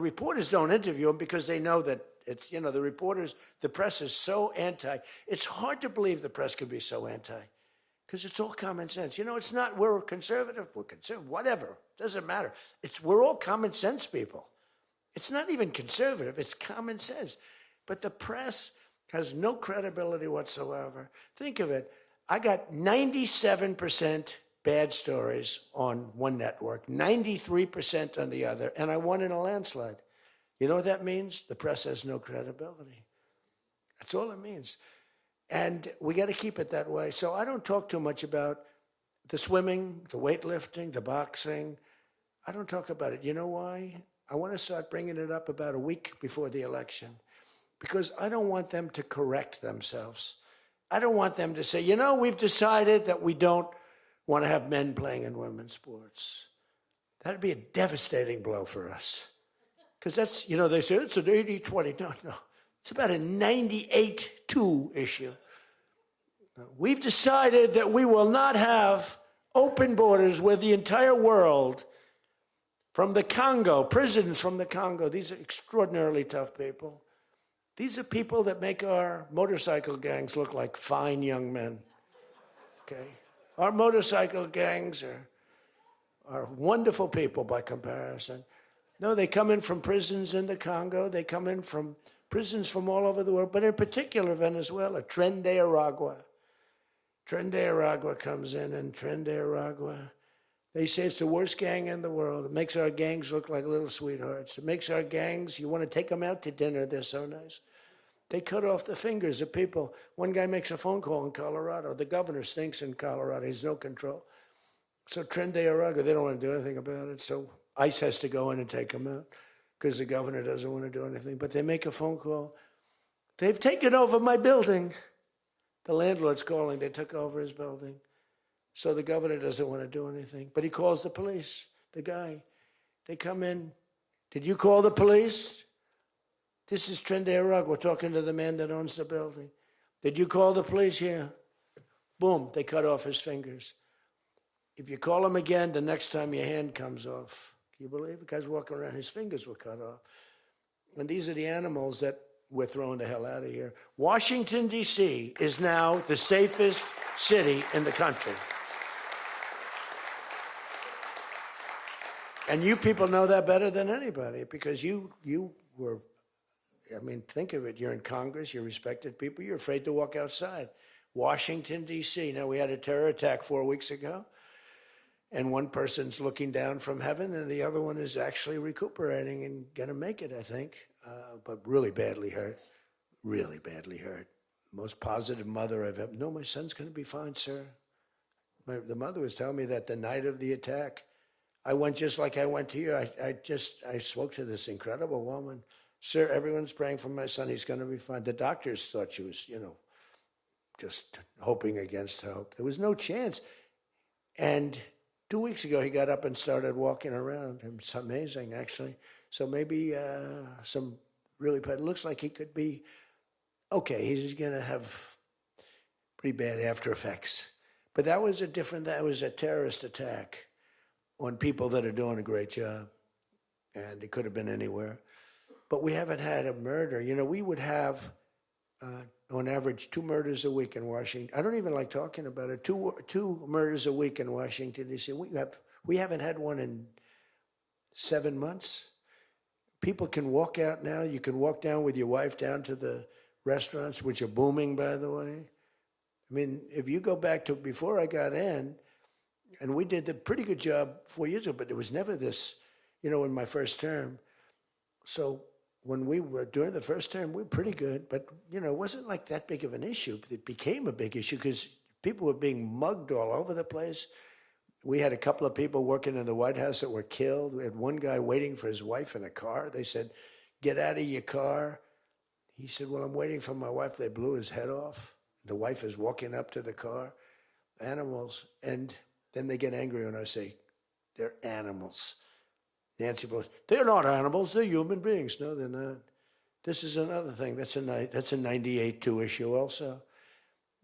[SPEAKER 3] reporters don't interview them because they know that it's, the press is so anti. It's hard to believe the press can be so anti because it's all common sense. It's not, we're conservative, whatever, doesn't matter. We're all common sense people. It's not even conservative, it's common sense. But the press has no credibility whatsoever. Think of it. I got 97% bad stories on one network, 93% on the other, and I won in a landslide. You know what that means? The press has no credibility. That's all it means. And we got to keep it that way. So I don't talk too much about the swimming, the weightlifting, the boxing. I don't talk about it. You know why? I want to start bringing it up about a week before the election because I don't want them to correct themselves. I don't want them to say, we've decided that we don't want to have men playing in women's sports. That'd be a devastating blow for us. Because that's, they say it's an 80-20. No. It's about a 98-2 issue. We've decided that we will not have open borders where the entire world, from the Congo, prisons from the Congo, these are extraordinarily tough people. These are people that make our motorcycle gangs look like fine young men. Okay? Our motorcycle gangs are wonderful people by comparison. No, they come in from prisons in the Congo. They come in from prisons from all over the world, but in particular Venezuela. Tren de Aragua. Tren de Aragua comes in, and Tren de Aragua, they say it's the worst gang in the world. It makes our gangs look like little sweethearts. It makes our gangs, you want to take them out to dinner, they're so nice. They cut off the fingers of people. One guy makes a phone call in Colorado. The governor stinks in Colorado. He's no control. So Tren de Aragua, they don't want to do anything about it. So ICE has to go in and take them out because the governor doesn't want to do anything. But they make a phone call. They've taken over my building. The landlord's calling. They took over his building. So the governor doesn't want to do anything. But he calls the police, the guy. They come in. Did you call the police? This is Tren de Aragua. We're talking to the man that owns the building. Did you call the police? Yeah. Boom, they cut off his fingers. If you call him again, the next time your hand comes off. Can you believe it? The guy's walking around, his fingers were cut off. And these are the animals that we're throwing the hell out of here. Washington, D.C. is now the safest city in the country. And you people know that better than anybody because you were, think of it. You're in Congress, you're respected people, you're afraid to walk outside. Washington, D.C. Now, we had a terror attack 4 weeks ago, and one person's looking down from heaven, and the other one is actually recuperating and going to make it, I think, but really badly hurt. Really badly hurt. Most positive mother I've ever. No, my son's going to be fine, sir. The mother was telling me that the night of the attack, I went just like I went to you. I spoke to this incredible woman. Sir, everyone's praying for my son. He's going to be fine. The doctors thought she was, just hoping against hope. There was no chance. And 2 weeks ago, he got up and started walking around. It's amazing, actually. So maybe some really bad. It looks like he could be okay. He's going to have pretty bad after effects. But that was a terrorist attack on people that are doing a great job. And it could have been anywhere. But we haven't had a murder. We would have, on average, 2 murders a week in Washington. I don't even like talking about it. Two murders a week in Washington, D.C. We haven't had one in 7 months. People can walk out now. You can walk down with your wife down to the restaurants, which are booming, by the way. If you go back to before I got in, and we did a pretty good job 4 years ago, but there was never this in my first term. So when we were during the first term, we were pretty good, but it wasn't like that big of an issue. It became a big issue because people were being mugged all over the place. We had a couple of people working in the White House that were killed. We had one guy waiting for his wife in a car. They said, "Get out of your car." He said, "Well, I'm waiting for my wife." They blew his head off. The wife is walking up to the car. Animals. And then they get angry when I say, "They're animals." Nancy Pelosi, "They're not animals, they're human beings." No, they're not. This is another thing. That's a 98-2 issue also.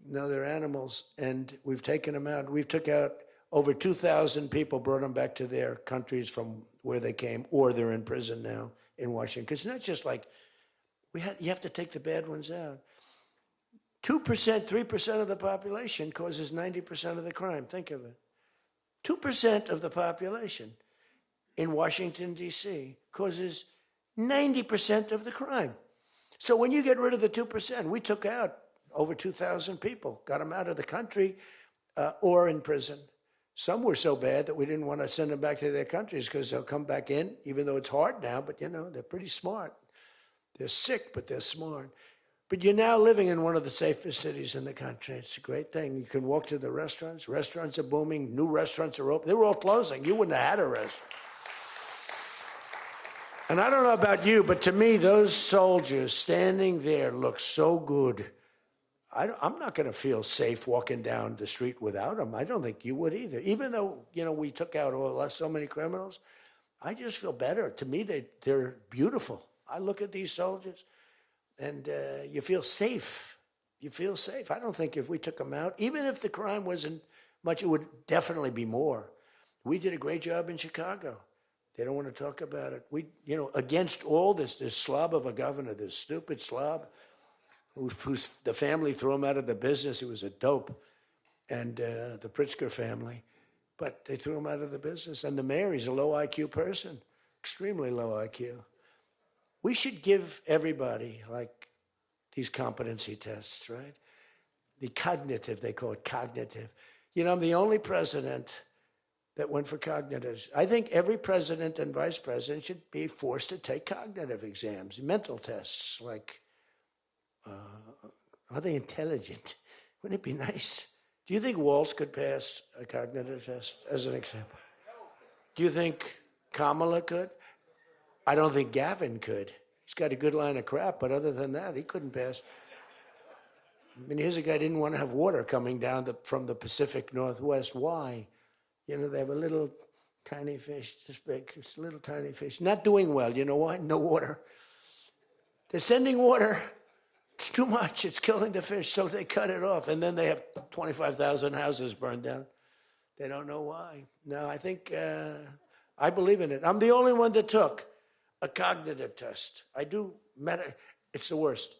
[SPEAKER 3] No, they're animals, and we've taken them out. We've took out over 2,000 people, brought them back to their countries from where they came, or they're in prison now in Washington. Because it's not just like, you have to take the bad ones out. 2%, 3% of the population causes 90% of the crime. Think of it. 2% of the population in Washington, D.C. causes 90% of the crime. So when you get rid of the 2%, we took out over 2,000 people, got them out of the country or in prison. Some were so bad that we didn't want to send them back to their countries because they'll come back in, even though it's hard now, but they're pretty smart. They're sick, but they're smart. But you're now living in one of the safest cities in the country. It's a great thing. You can walk to the restaurants. Restaurants are booming. New restaurants are open. They were all closing. You wouldn't have had a restaurant. And I don't know about you, but to me, those soldiers standing there look so good. I'm not going to feel safe walking down the street without them. I don't think you would either. Even though, we took out so many criminals, I just feel better. To me, they're beautiful. I look at these soldiers, and you feel safe. You feel safe. I don't think if we took them out, even if the crime wasn't much, it would definitely be more. We did a great job in Chicago. They don't want to talk about it. We, against all this slob of a governor, this stupid slob, who's the family threw him out of the business. He was a dope, and the Pritzker family, but they threw him out of the business. And the mayor, he's a low IQ person, extremely low IQ. We should give everybody like these competency tests, right? The cognitive, they call it cognitive. I'm the only president that went for cognitive. I think every president and vice president should be forced to take cognitive exams, mental tests, like, are they intelligent? Wouldn't it be nice? Do you think Walz could pass a cognitive test, as an example? Do you think Kamala could? I don't think Gavin could. He's got a good line of crap, but other than that, he couldn't pass. I mean, here's a guy who didn't want to have water coming down from the Pacific Northwest. Why? They have a little tiny fish, this big, it's a little tiny fish. Not doing well. You know why? No water. They're sending water. It's too much. It's killing the fish, so they cut it off. And then they have 25,000 houses burned down. They don't know why. No, I think, I believe in it. I'm the only one that took a cognitive test. I do, it's the worst.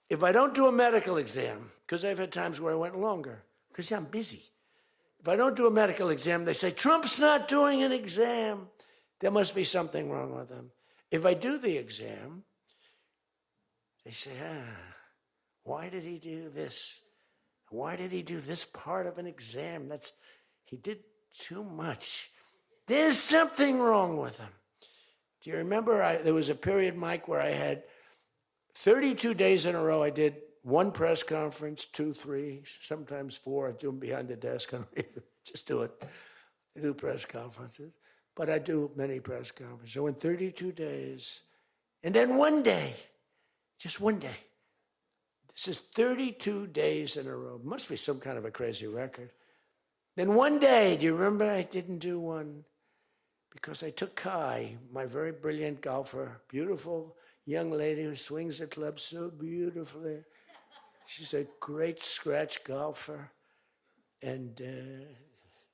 [SPEAKER 3] If I don't do a medical exam, because I've had times where I went longer, because I'm busy. If I don't do a medical exam, they say, Trump's not doing an exam. There must be something wrong with him. If I do the exam, they say, why did he do this? Why did he do this part of an exam? He did too much. There's something wrong with him. Do you remember there was a period, Mike, where I had 32 days in a row I did one press conference, 2, 3, sometimes 4. I do them behind the desk. I don't even just do it. I do press conferences. But I do many press conferences. So in 32 days, and then one day, just one day. This is 32 days in a row. Must be some kind of a crazy record. Then one day, do you remember I didn't do one? Because I took Kai, my very brilliant golfer, beautiful young lady who swings the club so beautifully. She's a great scratch golfer and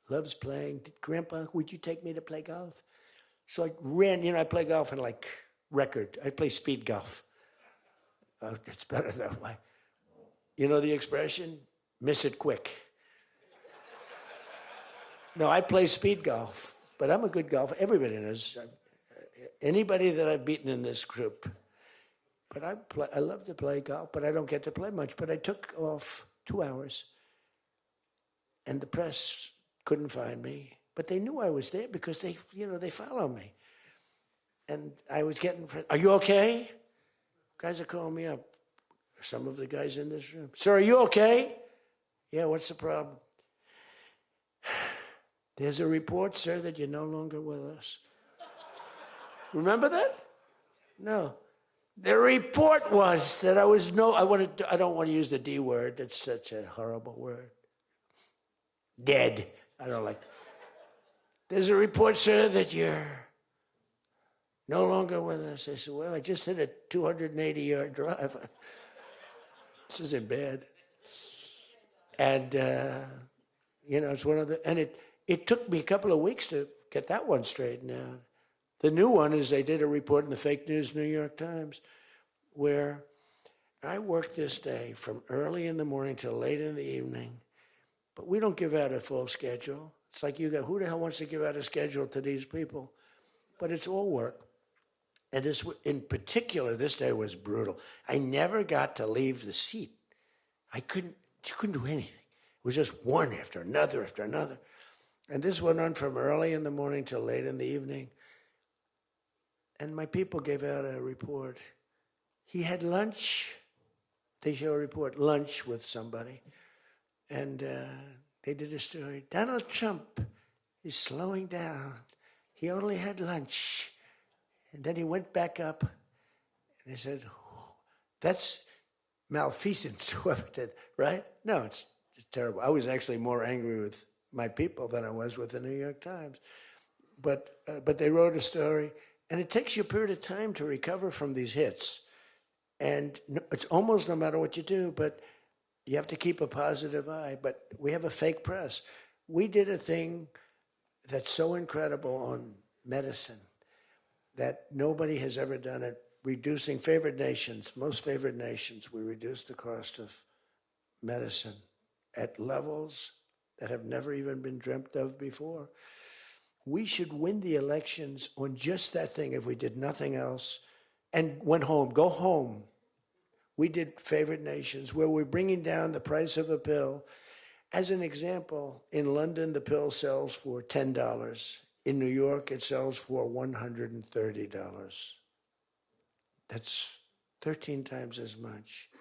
[SPEAKER 3] loves playing. Grandpa, would you take me to play golf? So I ran, I play golf in like record. I play speed golf. It's better that way. You know the expression? Miss it quick. No, I play speed golf, but I'm a good golfer. Everybody knows. Anybody that I've beaten in this group. But I love to play golf, but I don't get to play much. But I took off 2 hours, and the press couldn't find me. But they knew I was there because they follow me. And I was getting, are you okay? Guys are calling me up. Some of the guys in this room. Sir, are you okay? Yeah, what's the problem? There's a report, sir, that you're no longer with us. Remember that? No. The report was that I don't want to use the D word. That's such a horrible word. Dead. I don't like. There's a report, sir, that you're no longer with us. I said, well, I just hit a 280-yard drive. This isn't bad. And, it's one of the, and it took me a couple of weeks to get that one straightened out. The new one is they did a report in the fake news New York Times where I worked this day from early in the morning till late in the evening, but we don't give out a full schedule. It's like who the hell wants to give out a schedule to these people? But it's all work. And this, in particular, this day was brutal. I never got to leave the seat. You couldn't do anything. It was just one after another after another. And this went on from early in the morning till late in the evening. And my people gave out a report. He had lunch. They show a report, lunch with somebody. And they did a story. Donald Trump is slowing down. He only had lunch. And then he went back up, and they said, that's malfeasance, whoever did, right? No, it's terrible. I was actually more angry with my people than I was with the New York Times. But they wrote a story, and it takes you a period of time to recover from these hits. And it's almost no matter what you do, but you have to keep a positive eye. But we have a fake press. We did a thing that's so incredible on medicine that nobody has ever done it, reducing favored nations, most favored nations, we reduced the cost of medicine at levels that have never even been dreamt of before. We should win the elections on just that thing if we did nothing else and went home, go home. We did favored nations where we're bringing down the price of a pill. As an example, in London, the pill sells for $10. In New York, it sells for $130. That's 13 times as much.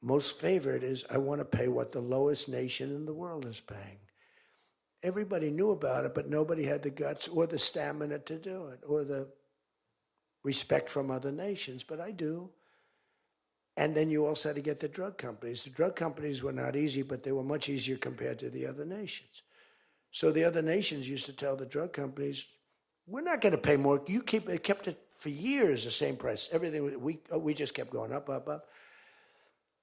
[SPEAKER 3] Most favored is, I want to pay what the lowest nation in the world is paying. Everybody knew about it, but nobody had the guts or the stamina to do it, or the respect from other nations, but I do. And then you also had to get the drug companies. The drug companies were not easy, but they were much easier compared to the other nations. So the other nations used to tell the drug companies, we're not going to pay more. It kept it for years the same price. Everything, we just kept going up, up, up.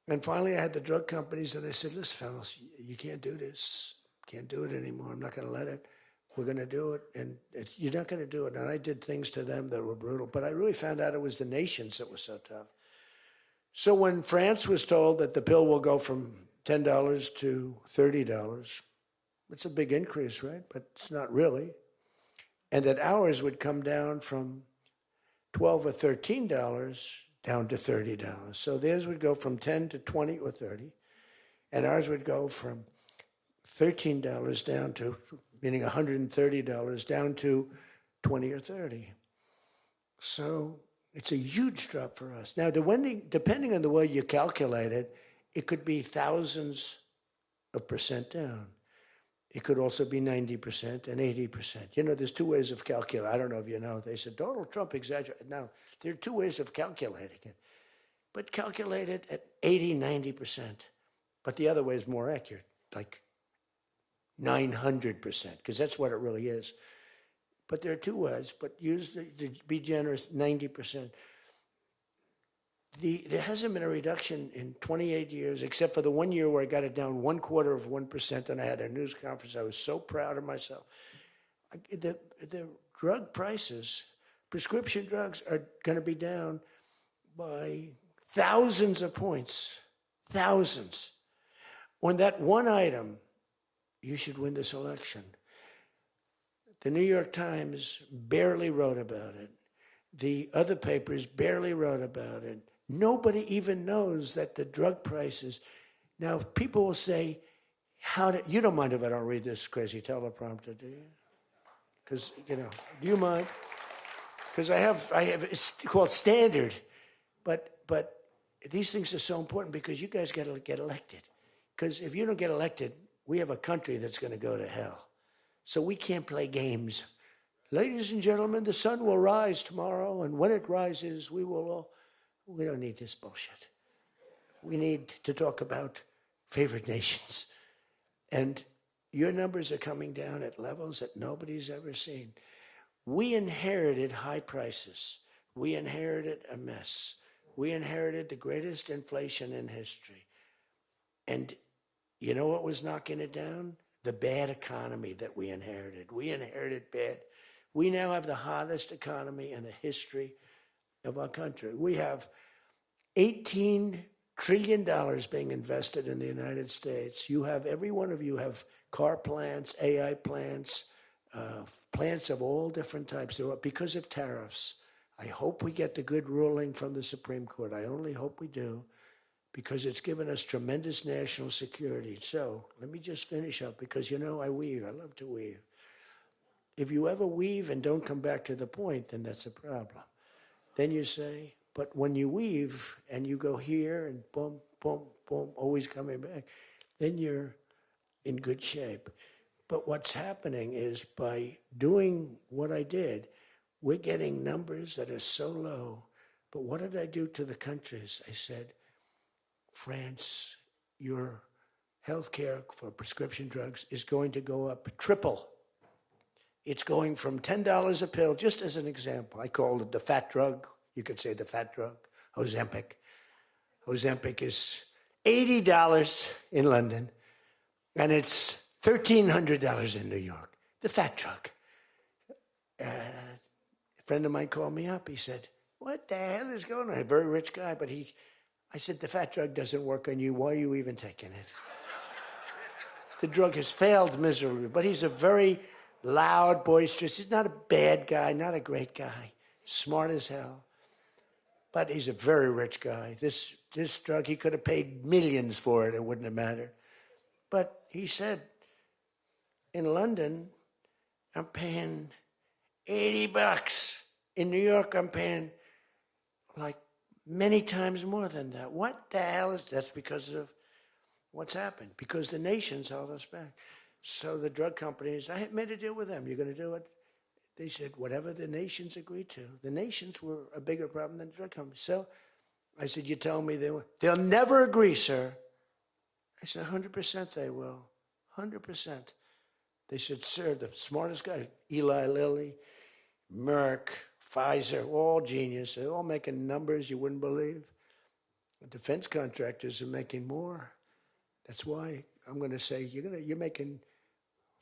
[SPEAKER 3] And finally I had the drug companies and I said, listen, fellas, you can't do this. Can't do it anymore. I'm not going to let it. We're going to do it. And you're not going to do it. And I did things to them that were brutal. But I really found out it was the nations that were so tough. So when France was told that the pill will go from $10 to $30, it's a big increase, right? But it's not really. And that ours would come down from $12 or $13 down to $30. So theirs would go from 10 to 20 or 30. And ours would go from $13 down to, meaning $130 down to 20 or 30. So it's a huge drop for us. Now, depending on the way you calculate it, it could be thousands of percent down. It could also be 90% and 80%. You know, there's two ways of calculating. I don't know if you know. They said, Donald Trump exaggerated. No, there are two ways of calculating it. But calculate it at 80, 90%. But the other way is more accurate, like 900%, because that's what it really is. But there are two ways, but use, to be generous, 90%. There hasn't been a reduction in 28 years, except for the 1 year where I got it down 1/4%, and I had a news conference. I was so proud of myself. The drug prices, prescription drugs, are going to be down by thousands of points, thousands. On that one item, you should win this election. The New York Times barely wrote about it. The other papers barely wrote about it. Nobody even knows that the drug prices. Now, people will say, you don't mind if I don't read this crazy teleprompter, do you? Because, do you mind? because I have it's called standard, but these things are so important because you guys got to get elected. Because if you don't get elected, we have a country that's going to go to hell. So we can't play games. Ladies and gentlemen, the sun will rise tomorrow, and when it rises, we don't need this bullshit. We need to talk about favored nations. And your numbers are coming down at levels that nobody's ever seen. We inherited high prices. We inherited a mess. We inherited the greatest inflation in history. And you know what was knocking it down? The bad economy that we inherited. We inherited bad. We now have the hottest economy in the history of our country. We have $18 trillion being invested in the United States. You have, every one of you have car plants, AI plants, plants of all different types. Because of tariffs. I hope we get the good ruling from the Supreme Court. I only hope we do, because it's given us tremendous national security. So let me just finish up, because you know I weave. I love to weave. If you ever weave and don't come back to the point, then that's a problem. Then you say, but when you weave and you go here and boom, boom, boom, always coming back, then you're in good shape. But what's happening is, by doing what I did, we're getting numbers that are so low. But what did I do to the countries? I said, France, your health care for prescription drugs is going to go up triple. It's going from $10 a pill, just as an example. I called it the fat drug. You could say the fat drug, Ozempic. Ozempic is $80 in London, and it's $1,300 in New York. The fat drug. A friend of mine called me up. He said, what the hell is going on? A very rich guy, but I said, the fat drug doesn't work on you. Why are you even taking it? The drug has failed miserably, but he's a very loud, boisterous. He's not a bad guy, not a great guy. Smart as hell. But he's a very rich guy. This drug, he could have paid millions for it. It wouldn't have mattered. But he said, in London, I'm paying $80. In New York, I'm paying like many times more than that. What the hell is that? That's because of what's happened. Because the nations held us back. So the drug companies, I made a deal with them. You're going to do it? They said, whatever the nations agreed to. The nations were a bigger problem than the drug companies. So I said, you tell me they'll never agree, sir. I said, 100% they will. 100%. They said, sir, the smartest guy, Eli Lilly, Merck, Pfizer, all genius. They're all making numbers you wouldn't believe. The defense contractors are making more. That's why I'm going to say, you're making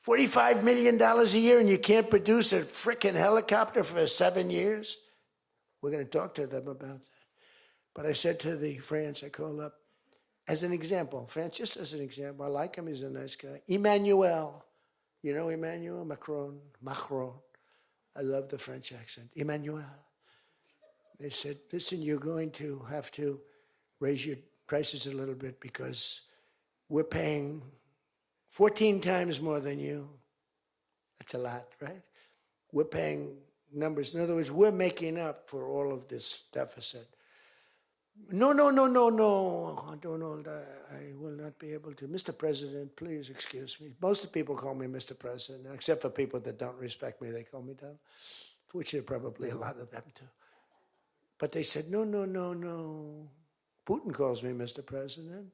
[SPEAKER 3] $45 million a year and you can't produce a frickin' helicopter for 7 years? We're going to talk to them about that. But I said to the France, I called up, as an example, France, just as an example, I like him, he's a nice guy. Emmanuel, you know Emmanuel Macron. I love the French accent. Emmanuel. They said, listen, you're going to have to raise your prices a little bit because we're paying 14 times more than you. That's a lot, right? We're paying numbers. In other words, we're making up for all of this deficit. No. I don't know. I will not be able to. Mr. President, please excuse me. Most of the people call me Mr. President, except for people that don't respect me. They call me that, which there are probably a lot of them too. But they said, no. Putin calls me Mr. President.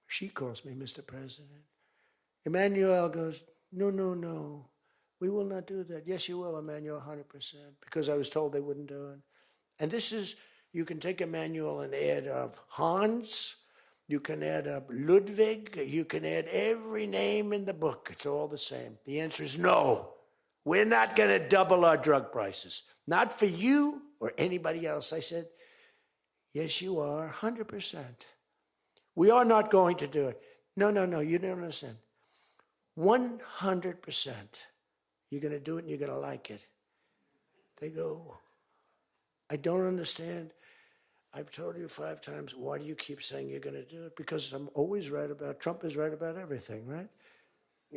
[SPEAKER 3] She calls me Mr. President. Emmanuel goes, no. We will not do that. Yes, you will, Emmanuel, 100%. Because I was told they wouldn't do it. And this is, you can take Emmanuel and add up Hans. You can add up Ludwig. You can add every name in the book. It's all the same. The answer is no. We're not going to double our drug prices. Not for you or anybody else. I said, yes, you are, 100%. We are not going to do it. No, you don't understand. 100%. You're going to do it and you're going to like it. They go, I don't understand. I've told you 5 times, why do you keep saying you're going to do it? Because I'm always right about, Trump is right about everything, right?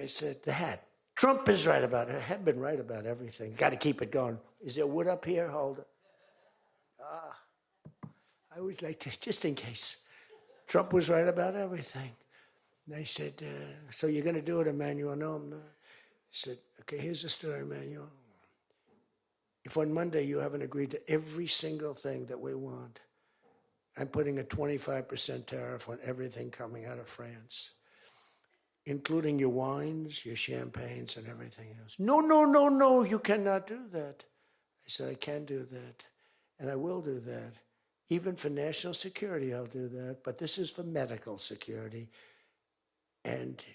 [SPEAKER 3] I said, the hat. Trump is right about it. I have been right about everything. Got to keep it going. Is there wood up here? Hold it. I always like to, just in case. Trump was right about everything. And I said, so you're going to do it, Emmanuel? No, I'm not. I said, okay, here's the story, Emmanuel. If on Monday you haven't agreed to every single thing that we want, I'm putting a 25% tariff on everything coming out of France, including your wines, your champagnes, and everything else. No, no, no, no, you cannot do that. I said, I can do that, and I will do that. Even for national security, I'll do that, but this is for medical security, and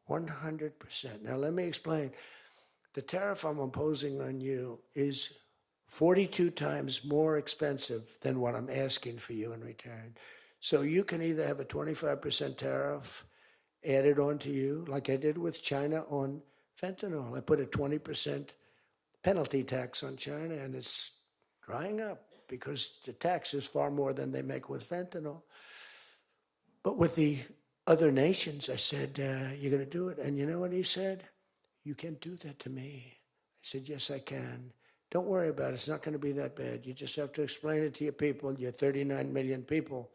[SPEAKER 3] 100%. Now, let me explain. The tariff I'm imposing on you is 42 times more expensive than what I'm asking for you in return. So you can either have a 25% tariff added on to you, like I did with China on fentanyl. I put a 20% penalty tax on China, and it's drying up because the tax is far more than they make with fentanyl. But with the other nations, I said, you're going to do it. And you know what he said? You can't do that to me. I said, yes, I can. Don't worry about it. It's not going to be that bad. You just have to explain it to your people, your 39 million people,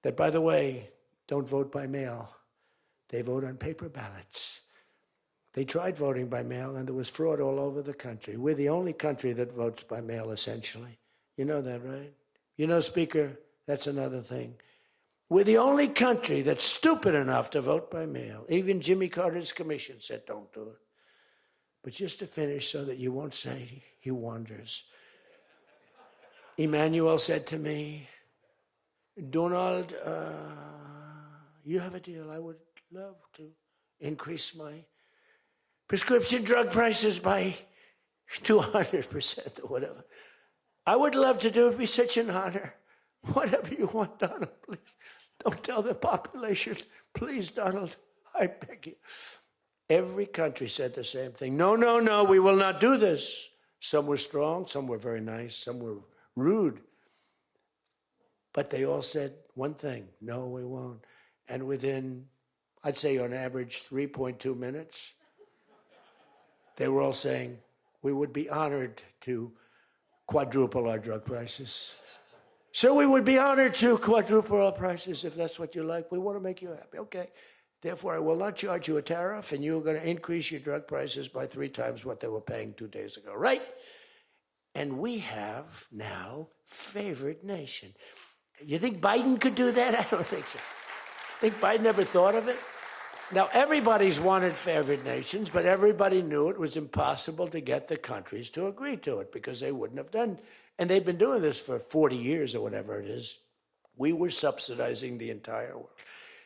[SPEAKER 3] that, by the way, don't vote by mail. They vote on paper ballots. They tried voting by mail, and there was fraud all over the country. We're the only country that votes by mail, essentially. You know that, right? You know, Speaker, that's another thing. We're the only country that's stupid enough to vote by mail. Even Jimmy Carter's commission said, don't do it. But just to finish so that you won't say he wanders. Emmanuel said to me, Donald, you have a deal. I would love to increase my prescription drug prices by 200% or whatever. I would love to do it. It'd be such an honor. Whatever you want, Donald, please. Don't tell the population. Please, Donald, I beg you. Every country said the same thing. No, no, no, we will not do this. Some were strong, some were very nice, some were rude. But they all said one thing, no, we won't. And within, I'd say on average, 3.2 minutes, they were all saying, we would be honored to quadruple our drug prices. So we would be honored to quadruple our prices if that's what you like. We want to make you happy. Okay. Therefore, I will not charge you a tariff, and you're going to increase your drug prices by 3 times what they were paying 2 days ago, right? And we have now favored nation. You think Biden could do that? I don't think so. Think Biden ever thought of it? Now, everybody's wanted favored nations, but everybody knew it was impossible to get the countries to agree to it because they wouldn't have done. And they've been doing this for 40 years or whatever it is. We were subsidizing the entire world.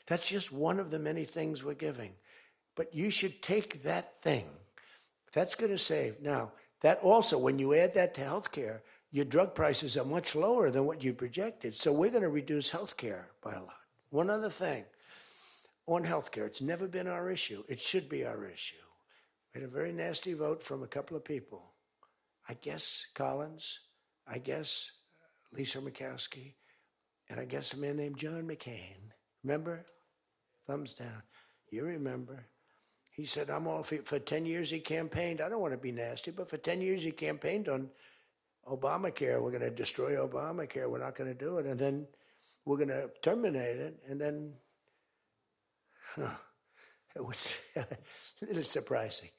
[SPEAKER 3] That's just one of the many things we're giving. But you should take that thing. That's going to save. Now, that also, when you add that to healthcare, your drug prices are much lower than what you projected. So we're going to reduce healthcare by a lot. One other thing. On healthcare, it's never been our issue. It should be our issue. We had a very nasty vote from a couple of people. I guess Collins, I guess Lisa Murkowski, and I guess a man named John McCain. Remember? Thumbs down. You remember. He said, I'm all for 10 years he campaigned. I don't want to be nasty, but for 10 years he campaigned on Obamacare. We're going to destroy Obamacare. We're not going to do it. And then we're going to terminate it. And then it was a little surprising.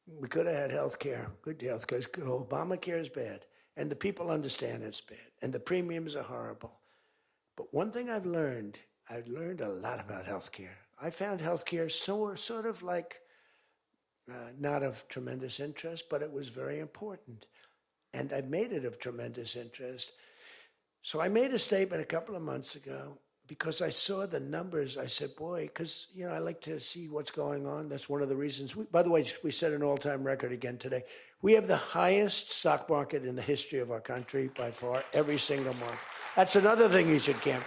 [SPEAKER 3] We could have had health care, good health care. Obamacare is bad. And the people understand it's bad. And the premiums are horrible. But one thing I've learned a lot about healthcare. I found healthcare sort of like not of tremendous interest, but it was very important. And I made it of tremendous interest. So I made a statement a couple of months ago because I saw the numbers. I said, boy, because, I like to see what's going on. That's one of the reasons. By the way, we set an all-time record again today. We have the highest stock market in the history of our country by far, every single month. That's another thing you should camp.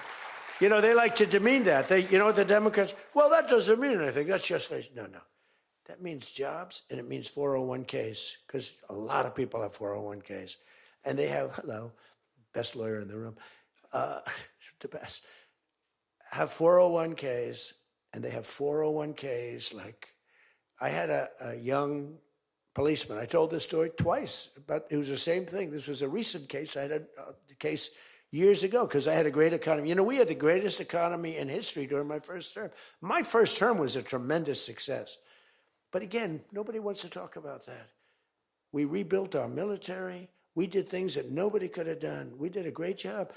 [SPEAKER 3] They like to demean that. The Democrats, well, that doesn't mean anything. That's just, no. That means jobs, and it means 401ks, because a lot of people have 401ks. And they have, best lawyer in the room, the best, have 401ks, and they have 401ks like I had a young policeman. I told this story twice, but it was the same thing. This was a recent case. I had a case years ago because I had a great economy. You know, we had the greatest economy in history during my first term. My first term was a tremendous success. But again, nobody wants to talk about that. We rebuilt our military. We did things that nobody could have done. We did a great job.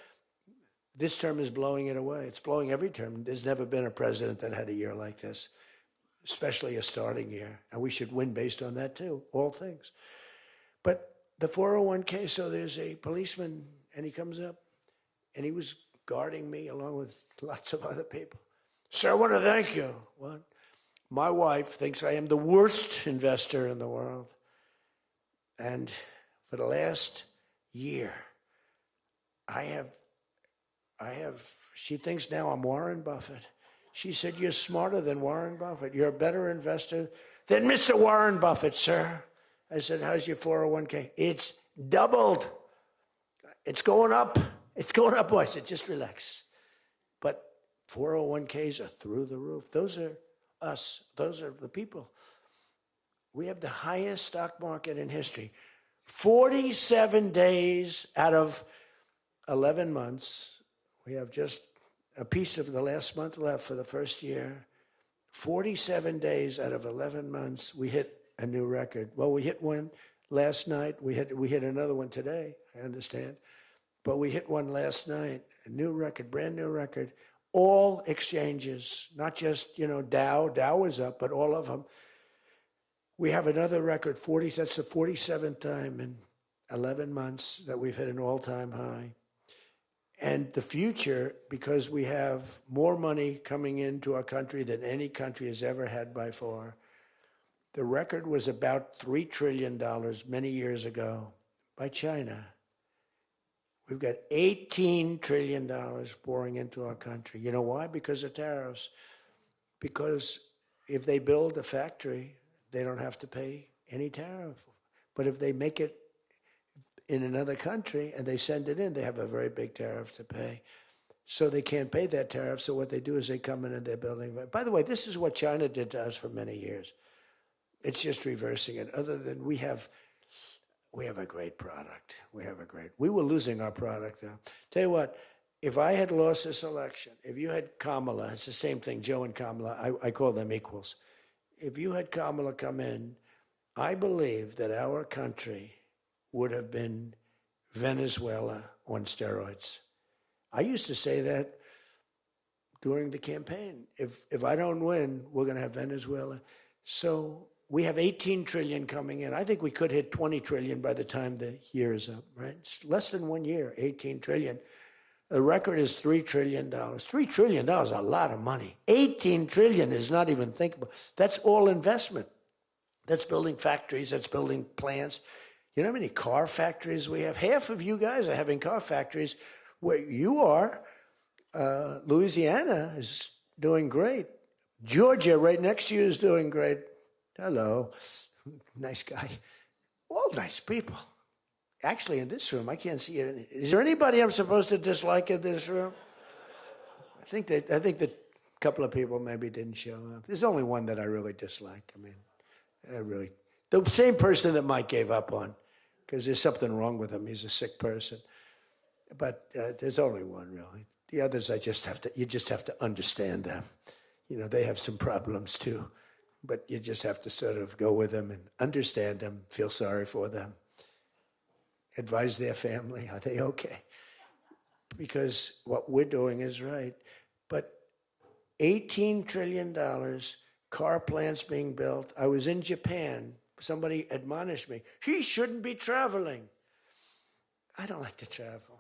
[SPEAKER 3] This term is blowing it away. It's blowing every term. There's never been a president that had a year like this, especially a starting year. And we should win based on that too, all things. But the 401k, so there's a policeman, and he comes up, and he was guarding me along with lots of other people. Sir, I want to thank you. What? My wife thinks I am the worst investor in the world. And for the last year, she thinks now I'm Warren Buffett. She said, you're smarter than Warren Buffett. You're a better investor than Mr. Warren Buffett, sir. I said, how's your 401k? It's doubled. It's going up. It's going up. I said, just relax. But 401ks are through the roof. Those are us. Those are the people. We have the highest stock market in history. 47 days out of 11 months. We have just a piece of the last month left for the first year. 47 days out of 11 months, we hit a new record. Well, we hit one last night. We hit another one today, I understand. But we hit one last night, a new record, brand new record. All exchanges, not just, Dow. Dow was up, but all of them. We have another record, that's the 47th time in 11 months that we've hit an all-time high. And the future, because we have more money coming into our country than any country has ever had by far. The record was about $3 trillion many years ago by China. We've got $18 trillion pouring into our country. You know why? Because of tariffs. Because if they build a factory, they don't have to pay any tariff. But if they make it in another country and they send it in, they have a very big tariff to pay. So they can't pay that tariff. So what they do is they come in and they're building. By the way, this is what China did to us for many years. It's just reversing it. Other than we have a great product. We were losing our product now. Tell you what, if I had lost this election, if you had Kamala, it's the same thing, Joe and Kamala, I call them equals. If you had Kamala come in, I believe that our country would have been Venezuela on steroids. I used to say that during the campaign. If I don't win, we're going to have Venezuela. So we have 18 trillion coming in. I think we could hit 20 trillion by the time the year is up, right? It's less than 1 year, 18 trillion. The record is $3 trillion. $3 trillion is a lot of money. 18 trillion is not even thinkable. That's all investment. That's building factories. That's building plants. You know how many car factories we have? Half of you guys are having car factories. Where you are, Louisiana is doing great. Georgia, right next to you, is doing great. Hello. Nice guy. All nice people. Actually, in this room, I can't see it. Is there anybody I'm supposed to dislike in this room? I think that a couple of people maybe didn't show up. There's only one that I really dislike. The same person that Mike gave up on, because there's something wrong with him. He's a sick person. But there's only one, really. The others, you just have to understand them. They have some problems too. But you just have to sort of go with them and understand them, feel sorry for them, advise their family, are they okay? Because what we're doing is right. But $18 trillion, car plants being built. I was in Japan. Somebody admonished me, he shouldn't be traveling. I don't like to travel.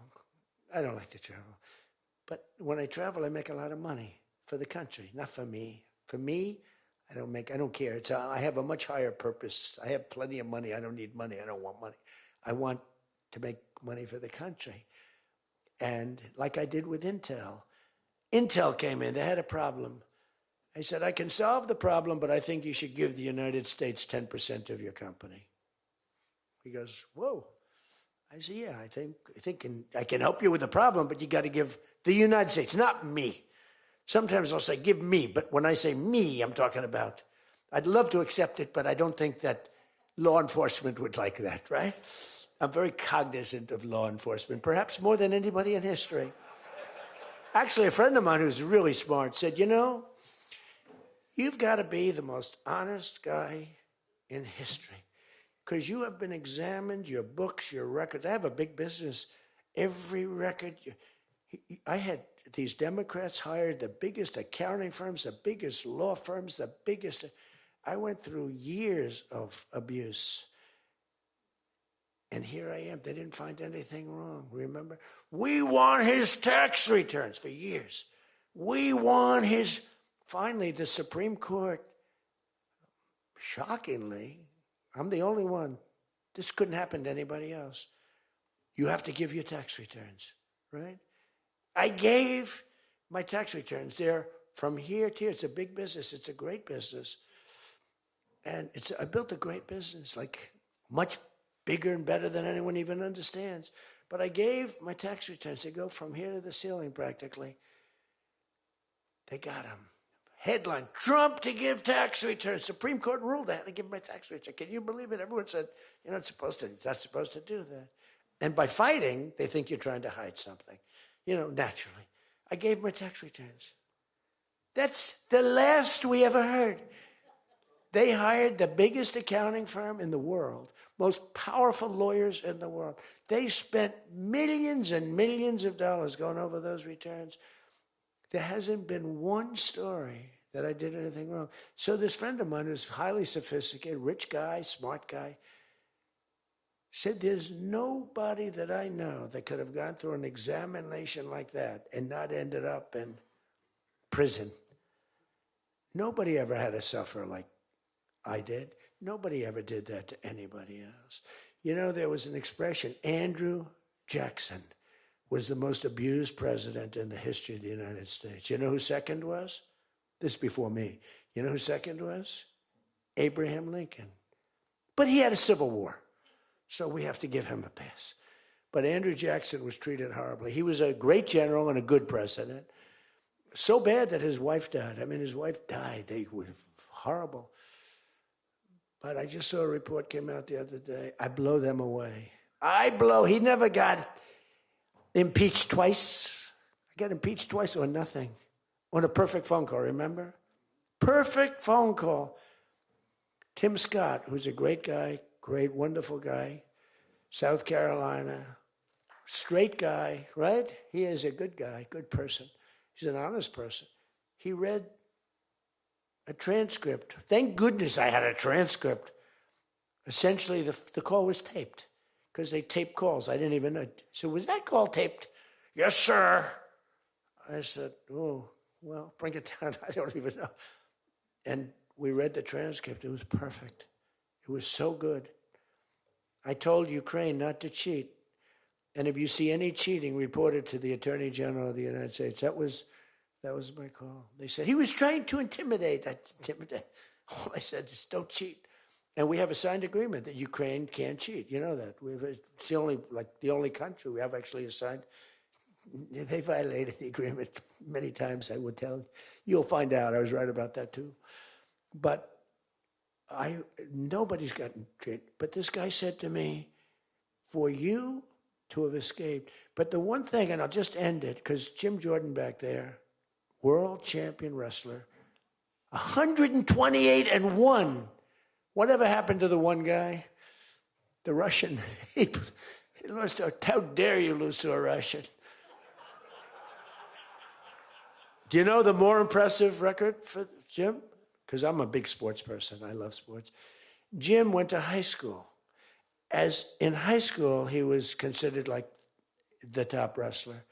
[SPEAKER 3] But when I travel, I make a lot of money for the country, not for me. For me, I don't care. I have a much higher purpose. I have plenty of money. I don't need money. I don't want money. I want to make money for the country. And like I did with Intel. Intel came in. They had a problem. I said, I can solve the problem, but I think you should give the United States 10% of your company. He goes, whoa. I said, yeah, I think I can help you with the problem, but you got to give the United States, not me. Sometimes I'll say, give me, but when I say me, I'm talking about I'd love to accept it, but I don't think that law enforcement would like that, right? I'm very cognizant of law enforcement, perhaps more than anybody in history. Actually, a friend of mine who's really smart said, you know, you've got to be the most honest guy in history because you have been examined, your books, your records. I have a big business. Every record, I had these Democrats hired the biggest accounting firms, the biggest law firms, the biggest. I went through years of abuse. And here I am. They didn't find anything wrong, remember? We want his tax returns for years. We want his... Finally, the Supreme Court, shockingly, I'm the only one. This couldn't happen to anybody else. You have to give your tax returns, right? I gave my tax returns. They're from here to here. It's a big business. It's a great business. And I built a great business, like much bigger and better than anyone even understands. But I gave my tax returns. They go from here to the ceiling practically. They got them. Headline, Trump to give tax returns. Supreme Court ruled I had to give my tax return. Can you believe it? Everyone said, you're not supposed to do that. And by fighting, they think you're trying to hide something. You know, naturally. I gave my tax returns. That's the last we ever heard. They hired the biggest accounting firm in the world, most powerful lawyers in the world. They spent millions and millions of dollars going over those returns. There hasn't been one story that I did anything wrong. So this friend of mine who's highly sophisticated, rich guy, smart guy, said there's nobody that I know that could have gone through an examination like that and not ended up in prison. Nobody ever had to suffer like I did. Nobody ever did that to anybody else. You know, there was an expression, Andrew Jackson was the most abused president in the history of the United States. You know who second was? This is before me. You know who second was? Abraham Lincoln. But he had a civil war, so we have to give him a pass. But Andrew Jackson was treated horribly. He was a great general and a good president. So bad that his wife died. I mean, his wife died. They were horrible. But I just saw a report came out the other day. I blow them away. He never got impeached twice. I got impeached twice on nothing. On a perfect phone call, remember? Perfect phone call. Tim Scott, who's a great guy, great, wonderful guy, South Carolina, straight guy, right? He is a good guy, good person. He's an honest person. He read a transcript. Thank goodness I had a transcript. Essentially, the call was taped because they tape calls. I didn't even know. So was that call taped? Yes, sir. I said, oh, well, bring it down. I don't even know. And we read the transcript. It was perfect. It was so good. I told Ukraine not to cheat. And if you see any cheating, report it to the Attorney General of the United States. That was my call. They said, he was trying to intimidate. All I said is, don't cheat. And we have a signed agreement that Ukraine can't cheat. You know that. It's the only country we have actually a signed. They violated the agreement many times, I would tell you. You'll find out. I was right about that too. But nobody's gotten cheated. But this guy said to me, for you to have escaped. But the one thing, and I'll just end it, because Jim Jordan back there, world champion wrestler, 128-1. Whatever happened to the one guy? The Russian. He lost to, how dare you lose to a Russian? Do you know the more impressive record for Jim? Because I'm a big sports person. I love sports. Jim went to high school. As in high school, he was considered like the top wrestler.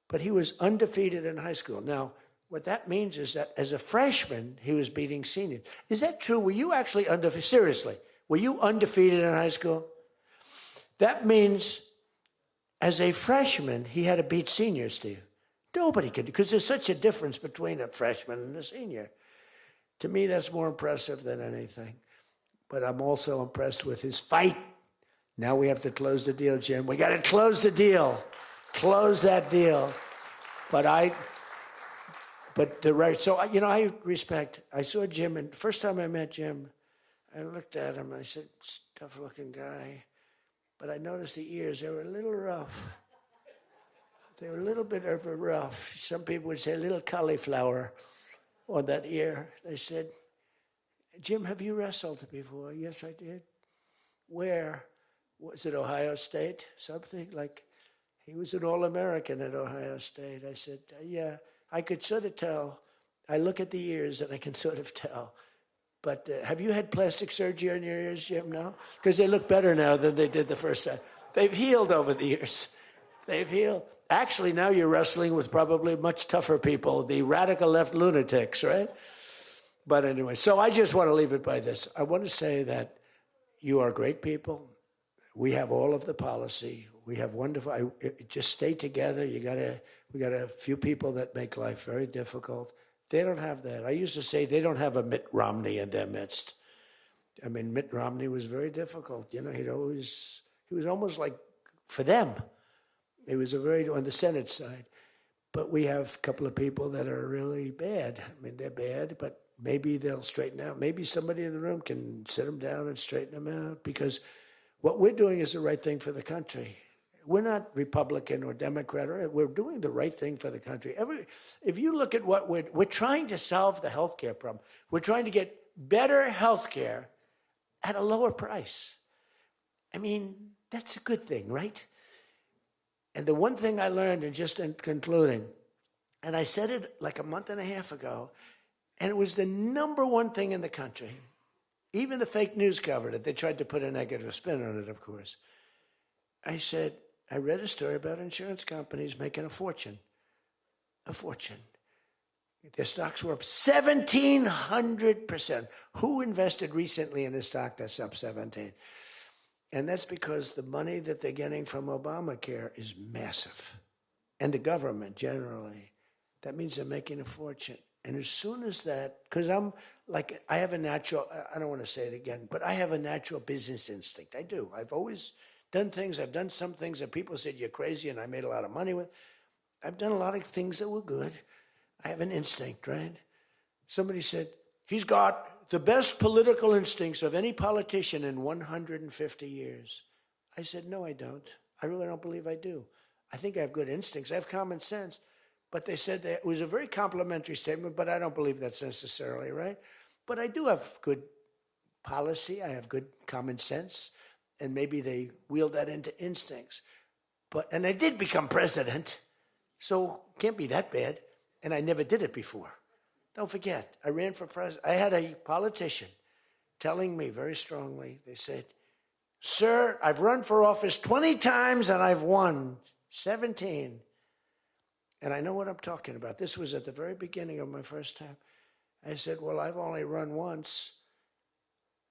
[SPEAKER 3] But he was undefeated in high school. Now, what that means is that as a freshman, he was beating seniors. Is that true? Were you actually undefeated? Seriously, were you undefeated in high school? That means as a freshman, he had to beat seniors, Steve. Nobody could, because there's such a difference between a freshman and a senior. To me, that's more impressive than anything. But I'm also impressed with his fight. Now we have to close the deal, Jim. We got to close the deal. Close that deal. But But the right, so, I respect, I saw Jim, and the first time I met Jim, I looked at him, and I said, tough-looking guy. But I noticed the ears, they were a little rough. They were a little bit of a rough. Some people would say a little cauliflower on that ear. They said, Jim, have you wrestled before? Yes, I did. Where? Was it Ohio State? Something like, he was an All-American at Ohio State. I said, yeah, I could sort of tell. I look at the ears and I can sort of tell. But have you had plastic surgery on your ears, Jim, now? Because they look better now than they did the first time. They've healed over the years. They've healed. Actually, now you're wrestling with probably much tougher people, the radical left lunatics, right? But anyway, so I just want to leave it by this. I want to say that you are great people. We have all of the policy. We have wonderful, just stay together. We got a few people that make life very difficult. They don't have that. I used to say they don't have a Mitt Romney in their midst. I mean, Mitt Romney was very difficult. He was almost like, for them, he was on the Senate side. But we have a couple of people that are really bad. I mean, they're bad, but maybe they'll straighten out. Maybe somebody in the room can sit them down and straighten them out, because what we're doing is the right thing for the country. We're not Republican or Democrat. We're doing the right thing for the country. If you look at what we're trying to solve the health care problem. We're trying to get better health care at a lower price. I mean, that's a good thing, right? And the one thing I learned, and just in concluding, and I said it like a month and a half ago, and it was the number one thing in the country. Even the fake news covered it. They tried to put a negative spin on it, of course. I said, I read a story about insurance companies making a fortune. A fortune. Their stocks were up 1,700%. Who invested recently in a stock that's up 17? And that's because the money that they're getting from Obamacare is massive. And the government generally. That means they're making a fortune. And as soon as that, because I have a natural, I don't want to say it again, but I have a natural business instinct. I do. I've always done things. I've done some things that people said you're crazy and I made a lot of money with. I've done a lot of things that were good. I have an instinct, right? Somebody said, he's got the best political instincts of any politician in 150 years. I said, no, I don't. I really don't believe I do. I think I have good instincts. I have common sense. But they said that it was a very complimentary statement, but I don't believe that's necessarily right. But I do have good policy. I have good common sense. And maybe they wheeled that into instincts. And I did become president, so can't be that bad. And I never did it before. Don't forget, I ran for president. I had a politician telling me very strongly, they said, sir, I've run for office 20 times and I've won 17. And I know what I'm talking about. This was at the very beginning of my first time. I said, well, I've only run once,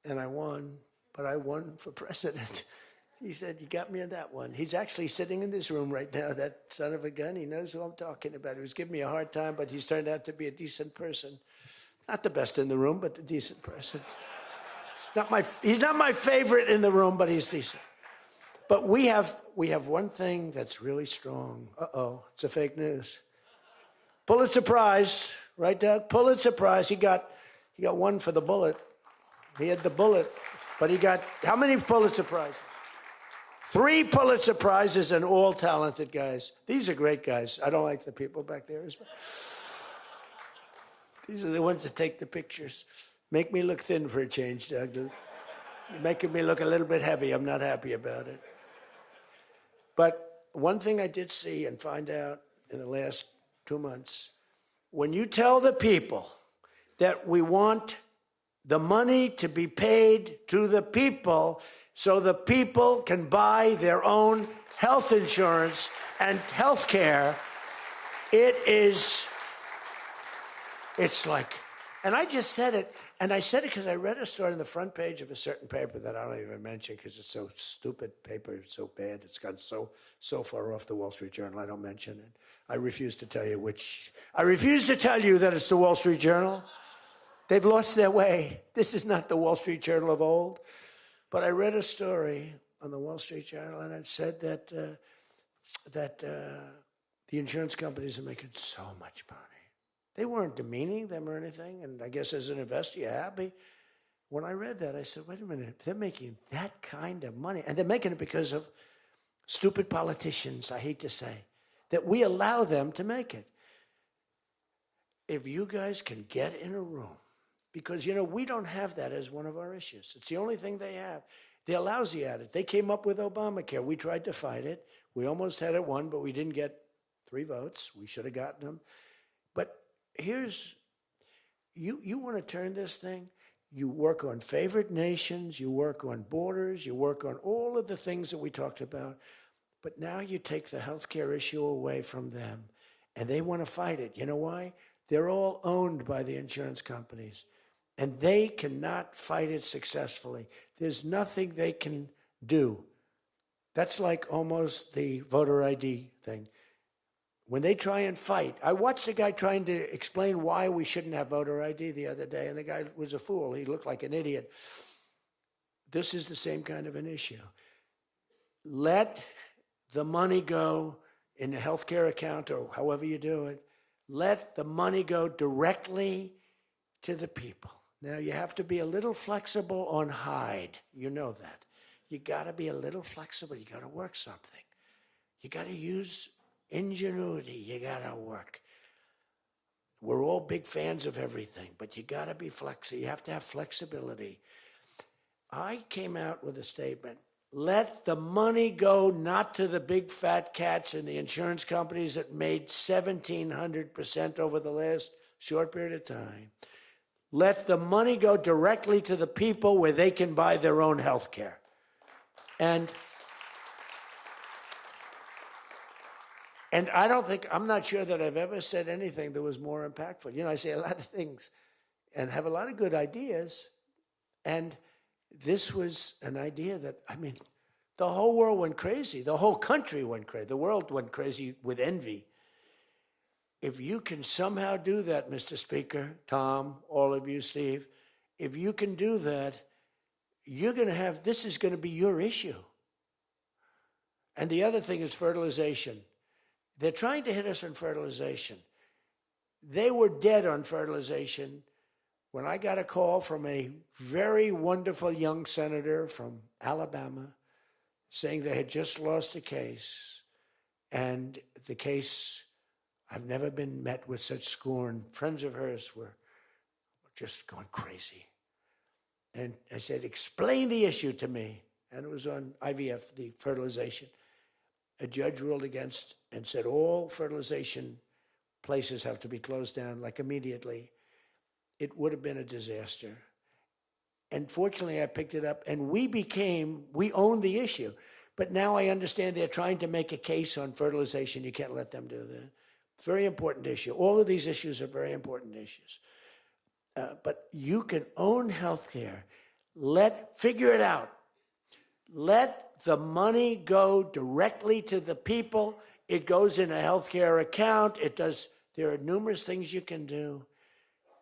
[SPEAKER 3] and I won, but I won for president. He said, you got me on that one. He's actually sitting in this room right now, that son of a gun. He knows who I'm talking about. He was giving me a hard time, but he's turned out to be a decent person. Not the best in the room, but a decent person. He's not my favorite in the room, but he's decent. But we have one thing that's really strong. Uh-oh, it's a fake news. Pulitzer Prize, right, Doug? Pulitzer Prize. He got one for the bullet. He had the bullet, but he got how many Pulitzer Prizes? 3 Pulitzer Prizes, and all talented guys. These are great guys. I don't like the people back there as well. These are the ones that take the pictures. Make me look thin for a change, Doug. You're making me look a little bit heavy. I'm not happy about it. But one thing I did see and find out in the last 2 months, when you tell the people that we want the money to be paid to the people so the people can buy their own health insurance and health care, it's like, and I just said it, and I said it because I read a story on the front page of a certain paper that I don't even mention because it's so stupid paper, it's so bad, it's gone so far off the Wall Street Journal, I don't mention it. I refuse to tell you that it's the Wall Street Journal. They've lost their way. This is not the Wall Street Journal of old. But I read a story on the Wall Street Journal, and it said that the insurance companies are making so much money. They weren't demeaning them or anything. And I guess as an investor, you're happy. When I read that, I said, wait a minute, they're making that kind of money. And they're making it because of stupid politicians, I hate to say, that we allow them to make it. If you guys can get in a room, because, we don't have that as one of our issues. It's the only thing they have. They're lousy at it. They came up with Obamacare. We tried to fight it. We almost had it won, but we didn't get 3 votes. We should have gotten them. But here's, you want to turn this thing, you work on favored nations, you work on borders, you work on all of the things that we talked about, but now you take the healthcare issue away from them, and they want to fight it. You know why? They're all owned by the insurance companies, and they cannot fight it successfully. There's nothing they can do. That's like almost the voter ID thing. When they try and fight, I watched a guy trying to explain why we shouldn't have voter ID the other day, and the guy was a fool. He looked like an idiot. This is the same kind of an issue. Let the money go in the healthcare account or however you do it. Let the money go directly to the people. Now, you have to be a little flexible on Hyde. You know that. You got to be a little flexible. You got to work something. You got to use ingenuity. You got to work. We're all big fans of everything, but you got to be flexible. You have to have flexibility. I came out with a statement. Let the money go not to the big fat cats and the insurance companies that made 1,700% over the last short period of time. Let the money go directly to the people where they can buy their own health care. And I'm not sure that I've ever said anything that was more impactful. I say a lot of things and have a lot of good ideas. And this was an idea that, the whole world went crazy. The whole country went crazy. The world went crazy with envy. If you can somehow do that, Mr. Speaker, Tom, all of you, Steve, if you can do that, this is going to be your issue. And the other thing is fertilization. They're trying to hit us on fertilization. They were dead on fertilization when I got a call from a very wonderful young senator from Alabama saying they had just lost a case. And the case, I've never been met with such scorn. Friends of hers were just going crazy. And I said, explain the issue to me. And it was on IVF, the fertilization. A judge ruled against and said all fertilization places have to be closed down, like immediately. It would have been a disaster. And fortunately, I picked it up, and we owned the issue. But now I understand they're trying to make a case on fertilization. You can't let them do that. Very important issue. All of these issues are very important issues. But you can own healthcare. Figure it out. Let the money go directly to the people. It goes in a healthcare account. There are numerous things you can do,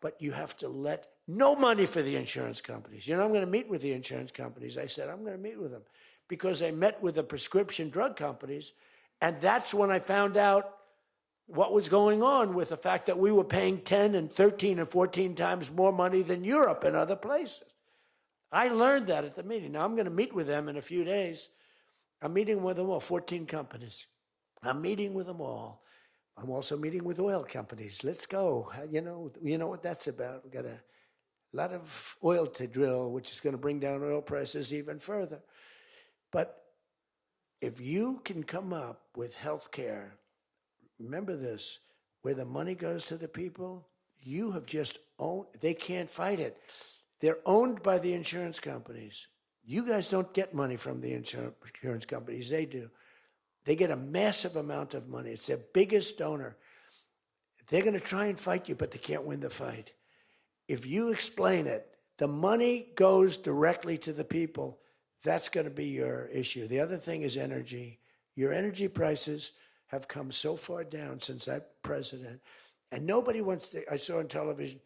[SPEAKER 3] but you have to let no money for the insurance companies. I'm going to meet with the insurance companies. I said, I'm going to meet with them because I met with the prescription drug companies, and that's when I found out what was going on with the fact that we were paying 10 and 13 and 14 times more money than Europe and other places. I learned that at the meeting. Now, I'm going to meet with them in a few days. I'm meeting with them all, 14 companies. I'm meeting with them all. I'm also meeting with oil companies. Let's go. You know what that's about. We've got a lot of oil to drill, which is going to bring down oil prices even further. But if you can come up with health care, remember this, where the money goes to the people, you have just owned, they can't fight it. They're owned by the insurance companies. You guys don't get money from the insurance companies. They do. They get a massive amount of money. It's their biggest donor. They're going to try and fight you, but they can't win the fight. If you explain it, the money goes directly to the people. That's going to be your issue. The other thing is energy. Your energy prices have come so far down since I'm president, and nobody wants to. I saw on television,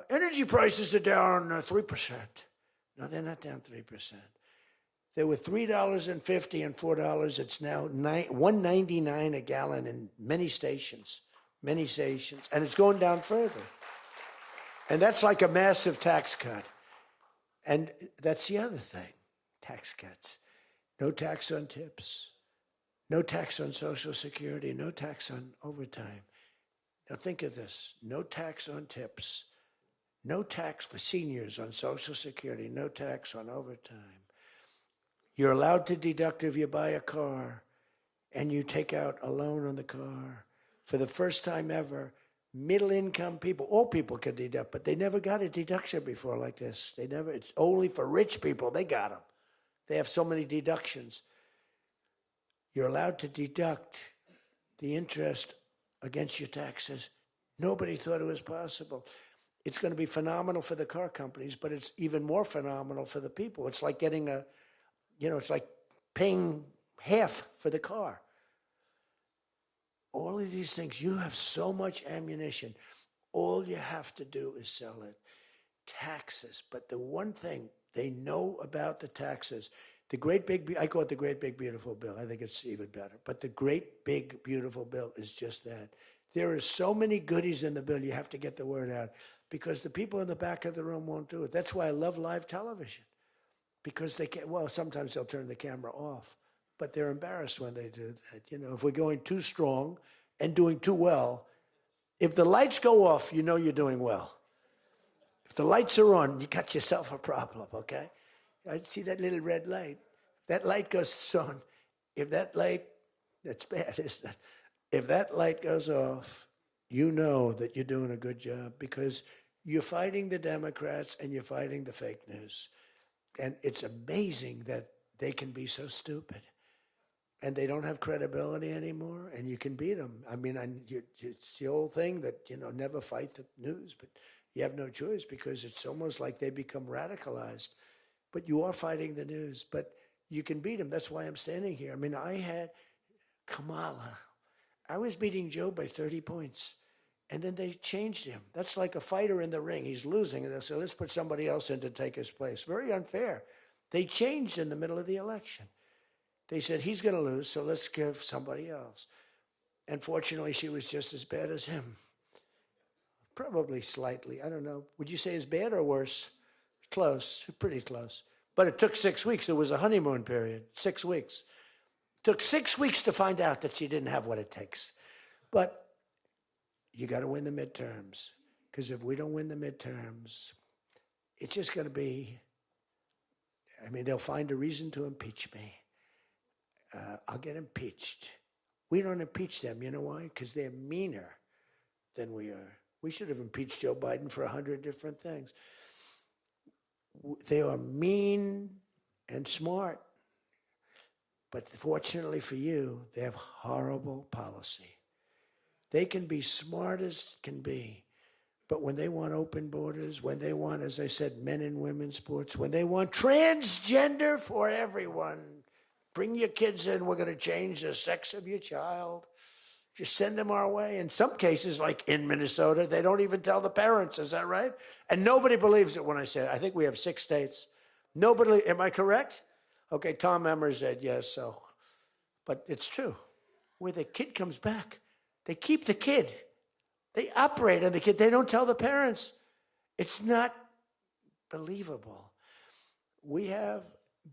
[SPEAKER 3] energy prices are down 3%. No, they're not down 3%. They were $3.50 and $4. It's now $1.99 a gallon in many stations. many stations, and it's going down further. And that's like a massive tax cut. And that's the other thing, tax cuts. No tax on tips, no tax on Social Security, no tax on overtime. Now think of this, no tax on tips, no tax for seniors on Social Security, no tax on overtime. You're allowed to deduct if you buy a car and you take out a loan on the car. For the first time ever, middle-income people, all people can deduct, but they never got a deduction before like this. It's only for rich people, they got them. They have so many deductions. You're allowed to deduct the interest against your taxes. Nobody thought it was possible. It's going to be phenomenal for the car companies, but it's even more phenomenal for the people. It's like getting it's like paying half for the car. All of these things, you have so much ammunition. All you have to do is sell it. Taxes. But the one thing they know about the taxes, I call it the great big beautiful bill. I think it's even better. But the great big beautiful bill is just that. There are so many goodies in the bill, you have to get the word out. Because the people in the back of the room won't do it. That's why I love live television. Because they can't, sometimes they'll turn the camera off. But they're embarrassed when they do that. If we're going too strong and doing too well, if the lights go off, you know you're doing well. If the lights are on, you got yourself a problem, okay? I see that little red light. That light goes on. If that light, that's bad, isn't it? If that light goes off, you know that you're doing a good job because you're fighting the Democrats and you're fighting the fake news. And it's amazing that they can be so stupid. And they don't have credibility anymore, and you can beat them. I mean, it's the old thing that, never fight the news, but you have no choice because it's almost like they become radicalized. But you are fighting the news, but you can beat them. That's why I'm standing here. I mean, I had Kamala. I was beating Joe by 30 points, and then they changed him. That's like a fighter in the ring. He's losing, and they said, let's put somebody else in to take his place. Very unfair. They changed in the middle of the election. They said, he's going to lose, so let's give somebody else. And fortunately, she was just as bad as him. Probably slightly. I don't know. Would you say as bad or worse? Close. Pretty close. But it took 6 weeks. It was a honeymoon period. 6 weeks. It took 6 weeks to find out that she didn't have what it takes. But you got to win the midterms. Because if we don't win the midterms, it's just going to be, they'll find a reason to impeach me. I'll get impeached. We don't impeach them. You know why? Because they're meaner than we are. We should have impeached Joe Biden for 100 different things. They are mean and smart. But fortunately for you, they have horrible policy. They can be smart as can be. But when they want open borders, when they want, as I said, men and women's sports, when they want transgender for everyone, bring your kids in, we're going to change the sex of your child. Just send them our way. In some cases, like in Minnesota, they don't even tell the parents. Is that right? And nobody believes it when I say it. I think we have 6 states. Nobody, am I correct? Okay, Tom Emmer said yes, so. But it's true. Where the kid comes back, they keep the kid. They operate on the kid. They don't tell the parents. It's not believable. We have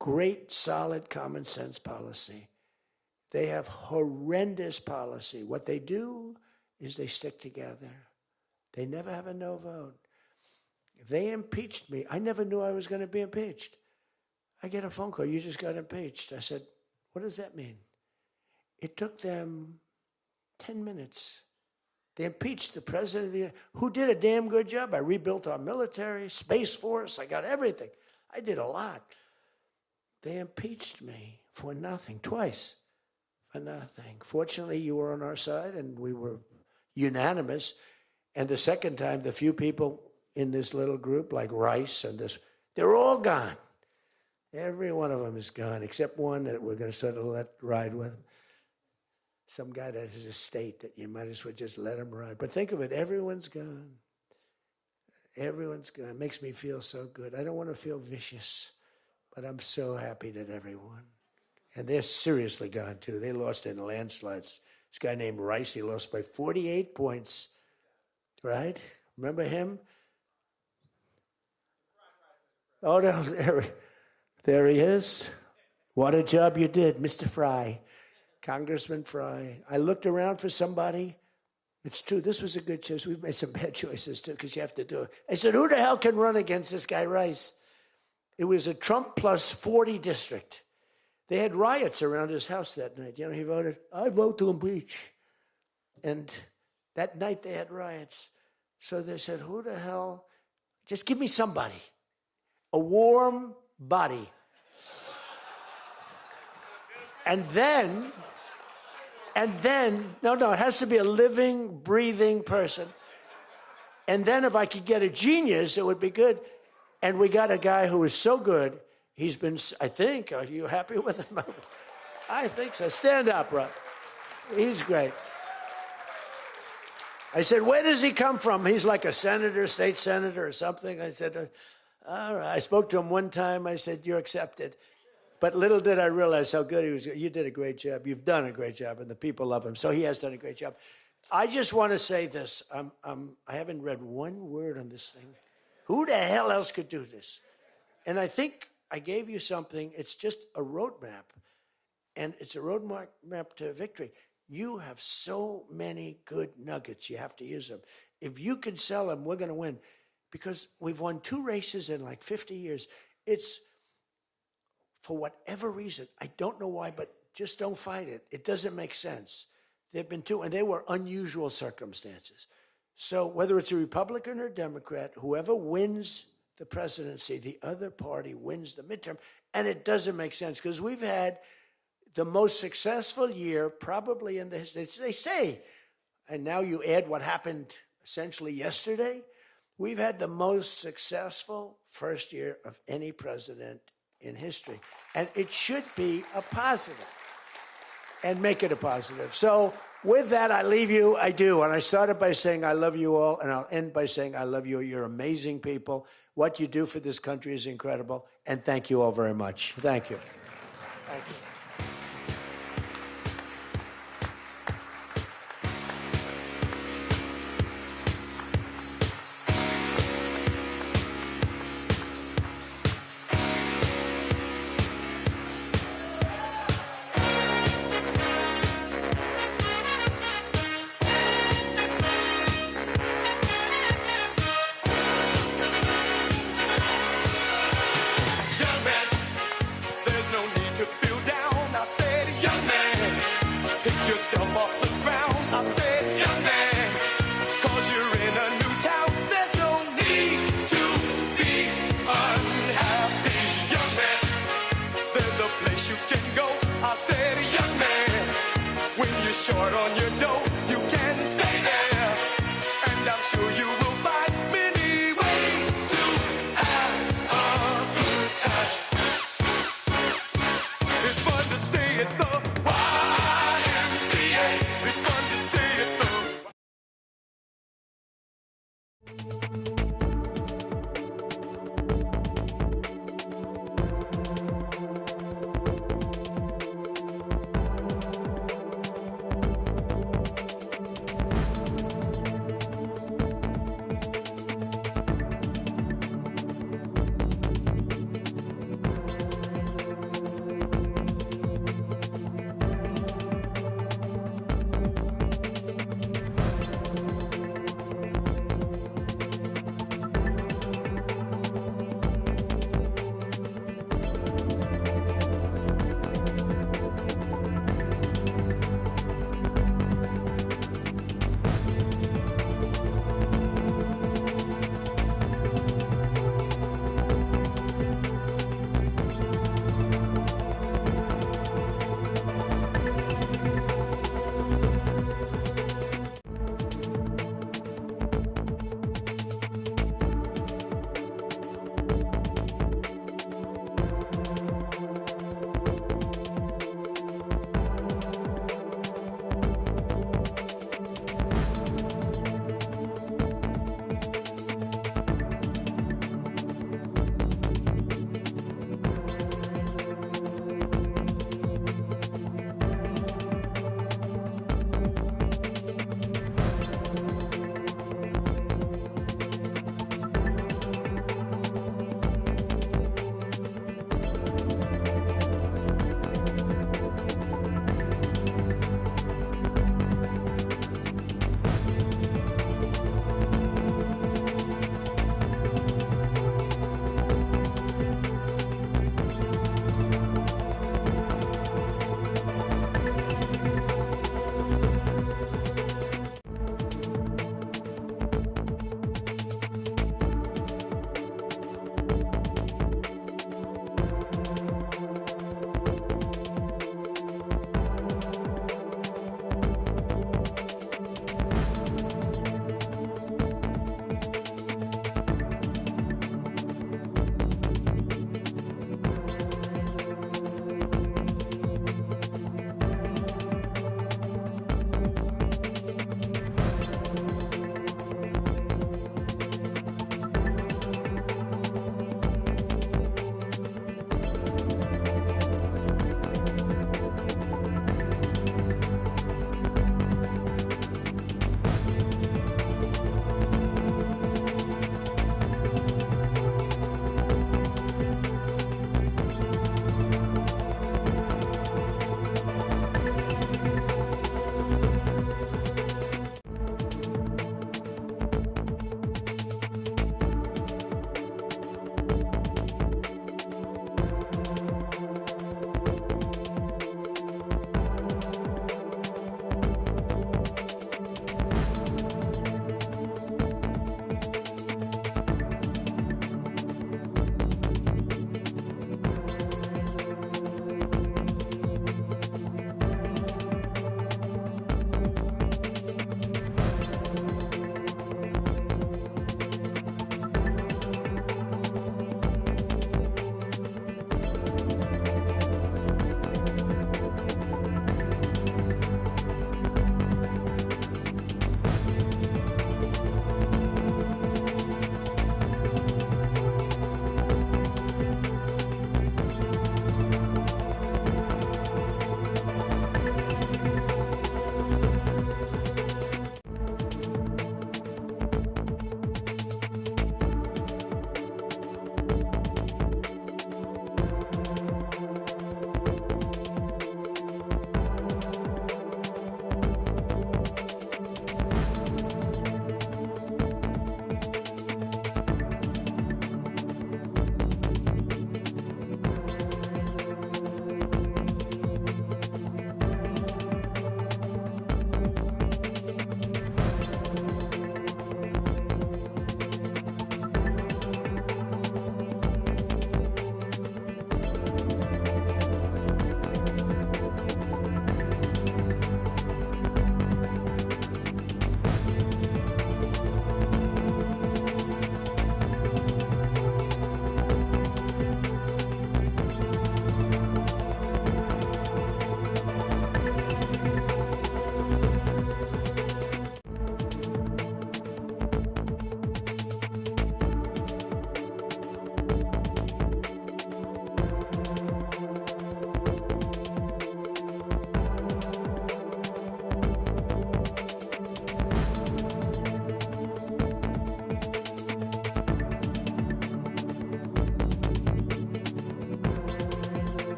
[SPEAKER 3] great, solid, common sense policy. They have horrendous policy. What they do is they stick together. They never have a no vote. They impeached me. I never knew I was going to be impeached. I get a phone call, you just got impeached. I said, what does that mean? It took them 10 minutes. They impeached the president who did a damn good job. I rebuilt our military, Space Force, I got everything. I did a lot. They impeached me for nothing, twice, for nothing. Fortunately, you were on our side, and we were unanimous. And the second time, the few people in this little group, like Rice and this, they're all gone. Every one of them is gone, except one that we're going to sort of let ride with. Some guy that has a state that you might as well just let him ride. But think of it, everyone's gone. Everyone's gone. It makes me feel so good. I don't want to feel vicious, but I'm so happy that everyone. And they're seriously gone, too. They lost in landslides. This guy named Rice, he lost by 48 points, right? Remember him? Oh, no, there he is. What a job you did, Mr. Fry, Congressman Fry. I looked around for somebody. It's true, this was a good choice. We've made some bad choices, too, because you have to do it. I said, who the hell can run against this guy, Rice? It was a Trump plus 40 district. They had riots around his house that night. You know, he voted, I vote to impeach. And that night they had riots. So they said, who the hell? Just give me somebody. A warm body. And then, no, it has to be a living, breathing person. And then if I could get a genius, it would be good. And we got a guy who is so good. He's been, I think, are you happy with him? I think so. Stand up, Rob. He's great. I said, where does he come from? He's like a senator, state senator or something. I said, all right. I spoke to him one time. I said, you're accepted. But little did I realize how good he was. You did a great job. You've done a great job, and the people love him. So he has done a great job. I just want to say this. I haven't read one word on this thing. Who the hell else could do this? And I think I gave you something. It's just a roadmap, and it's a roadmap to victory. You have so many good nuggets. You have to use them. If you can sell them, we're going to win, because we've won 2 races in like 50 years. It's, for whatever reason, I don't know why, but just don't fight it. It doesn't make sense. There've been 2, and they were unusual circumstances. So whether it's a Republican or Democrat, whoever wins the presidency, the other party wins the midterm, and it doesn't make sense, because we've had the most successful year probably in the history. They say, and now you add what happened essentially yesterday, we've had the most successful first year of any president in history. And it should be a positive, and make it a positive. So with that, I leave you. I do. And I started by saying I love you all, and I'll end by saying I love you. You're amazing people. What you do for this country is incredible. And thank you all very much. Thank you. Thank you.
[SPEAKER 1] Short on your dough, you can stay there, and I'm sure you will find many ways to have a good time. It's fun to stay at the YMCA. It's fun to stay at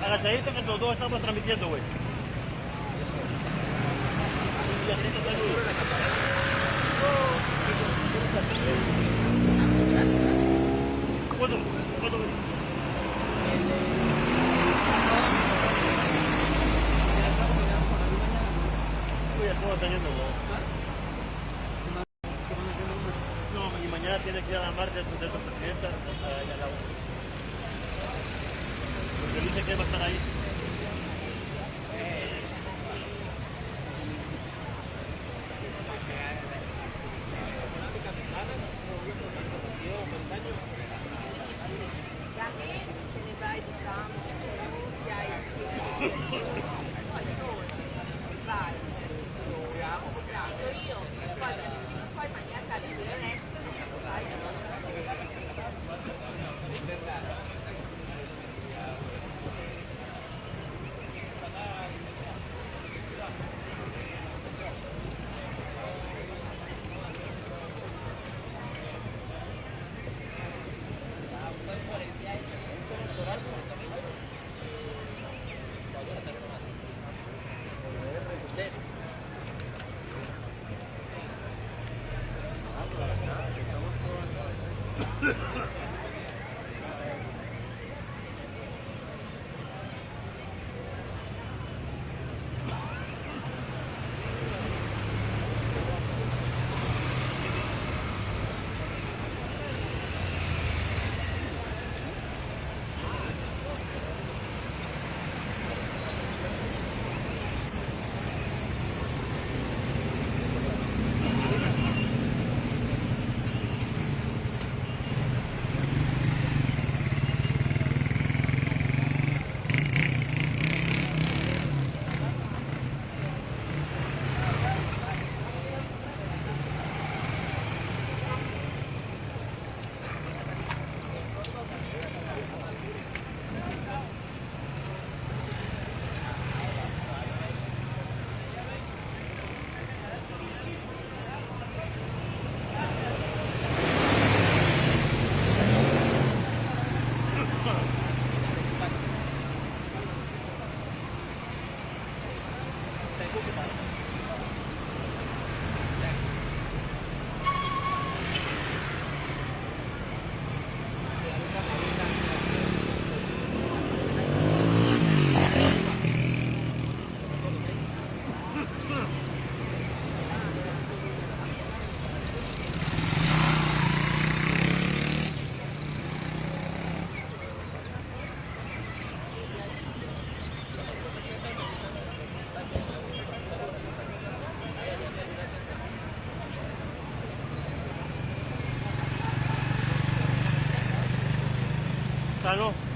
[SPEAKER 4] Agachadito que los dos estamos transmitiendo, güey. ¿Cuándo? Uy, ¿cómo está yendo, güey? No, y mañana tiene que ir a la marcha de tu presidenta. Porque dice que va a estar ahí. Ah, no.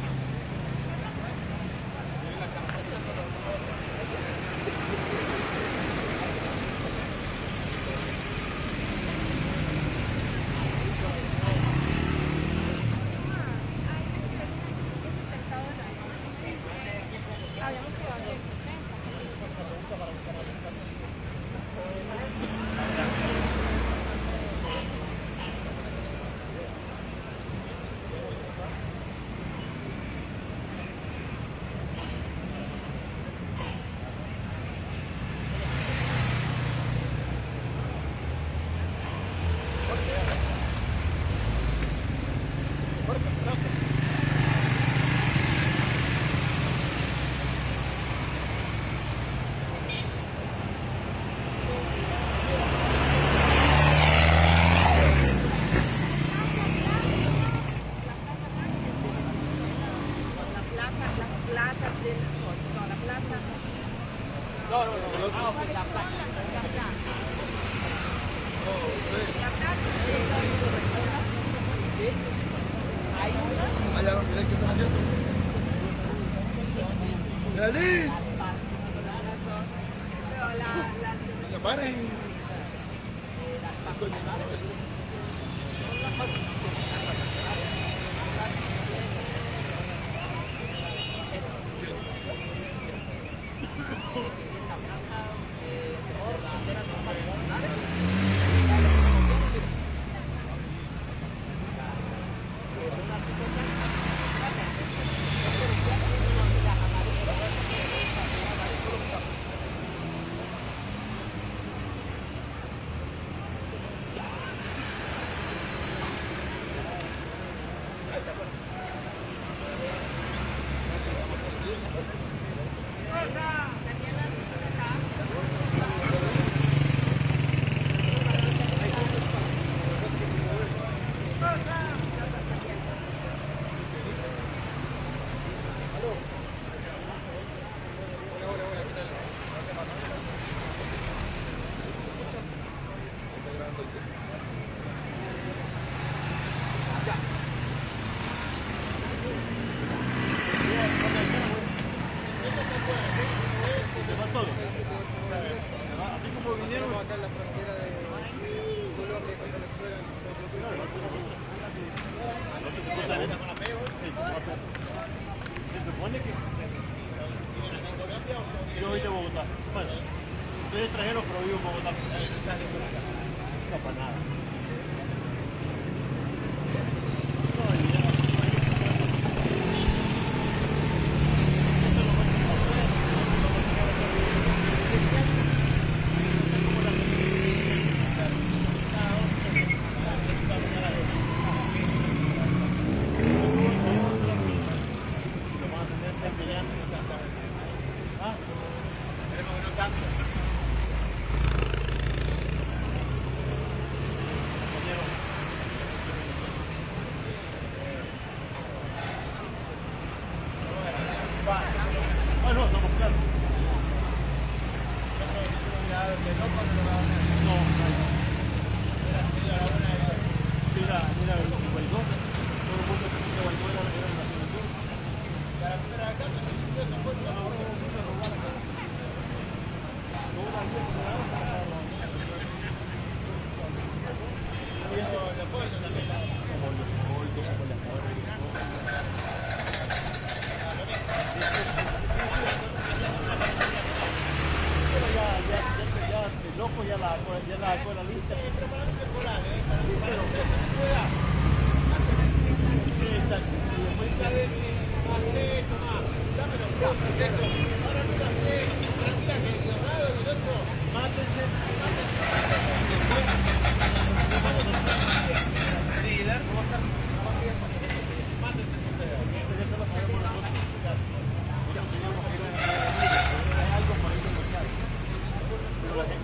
[SPEAKER 4] Yo soy de Bogotá. Bueno, soy extranjero, pero vivo en Bogotá. No, para nada.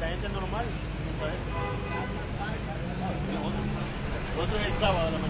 [SPEAKER 4] La gente normal, otro es el sábado a la mañana.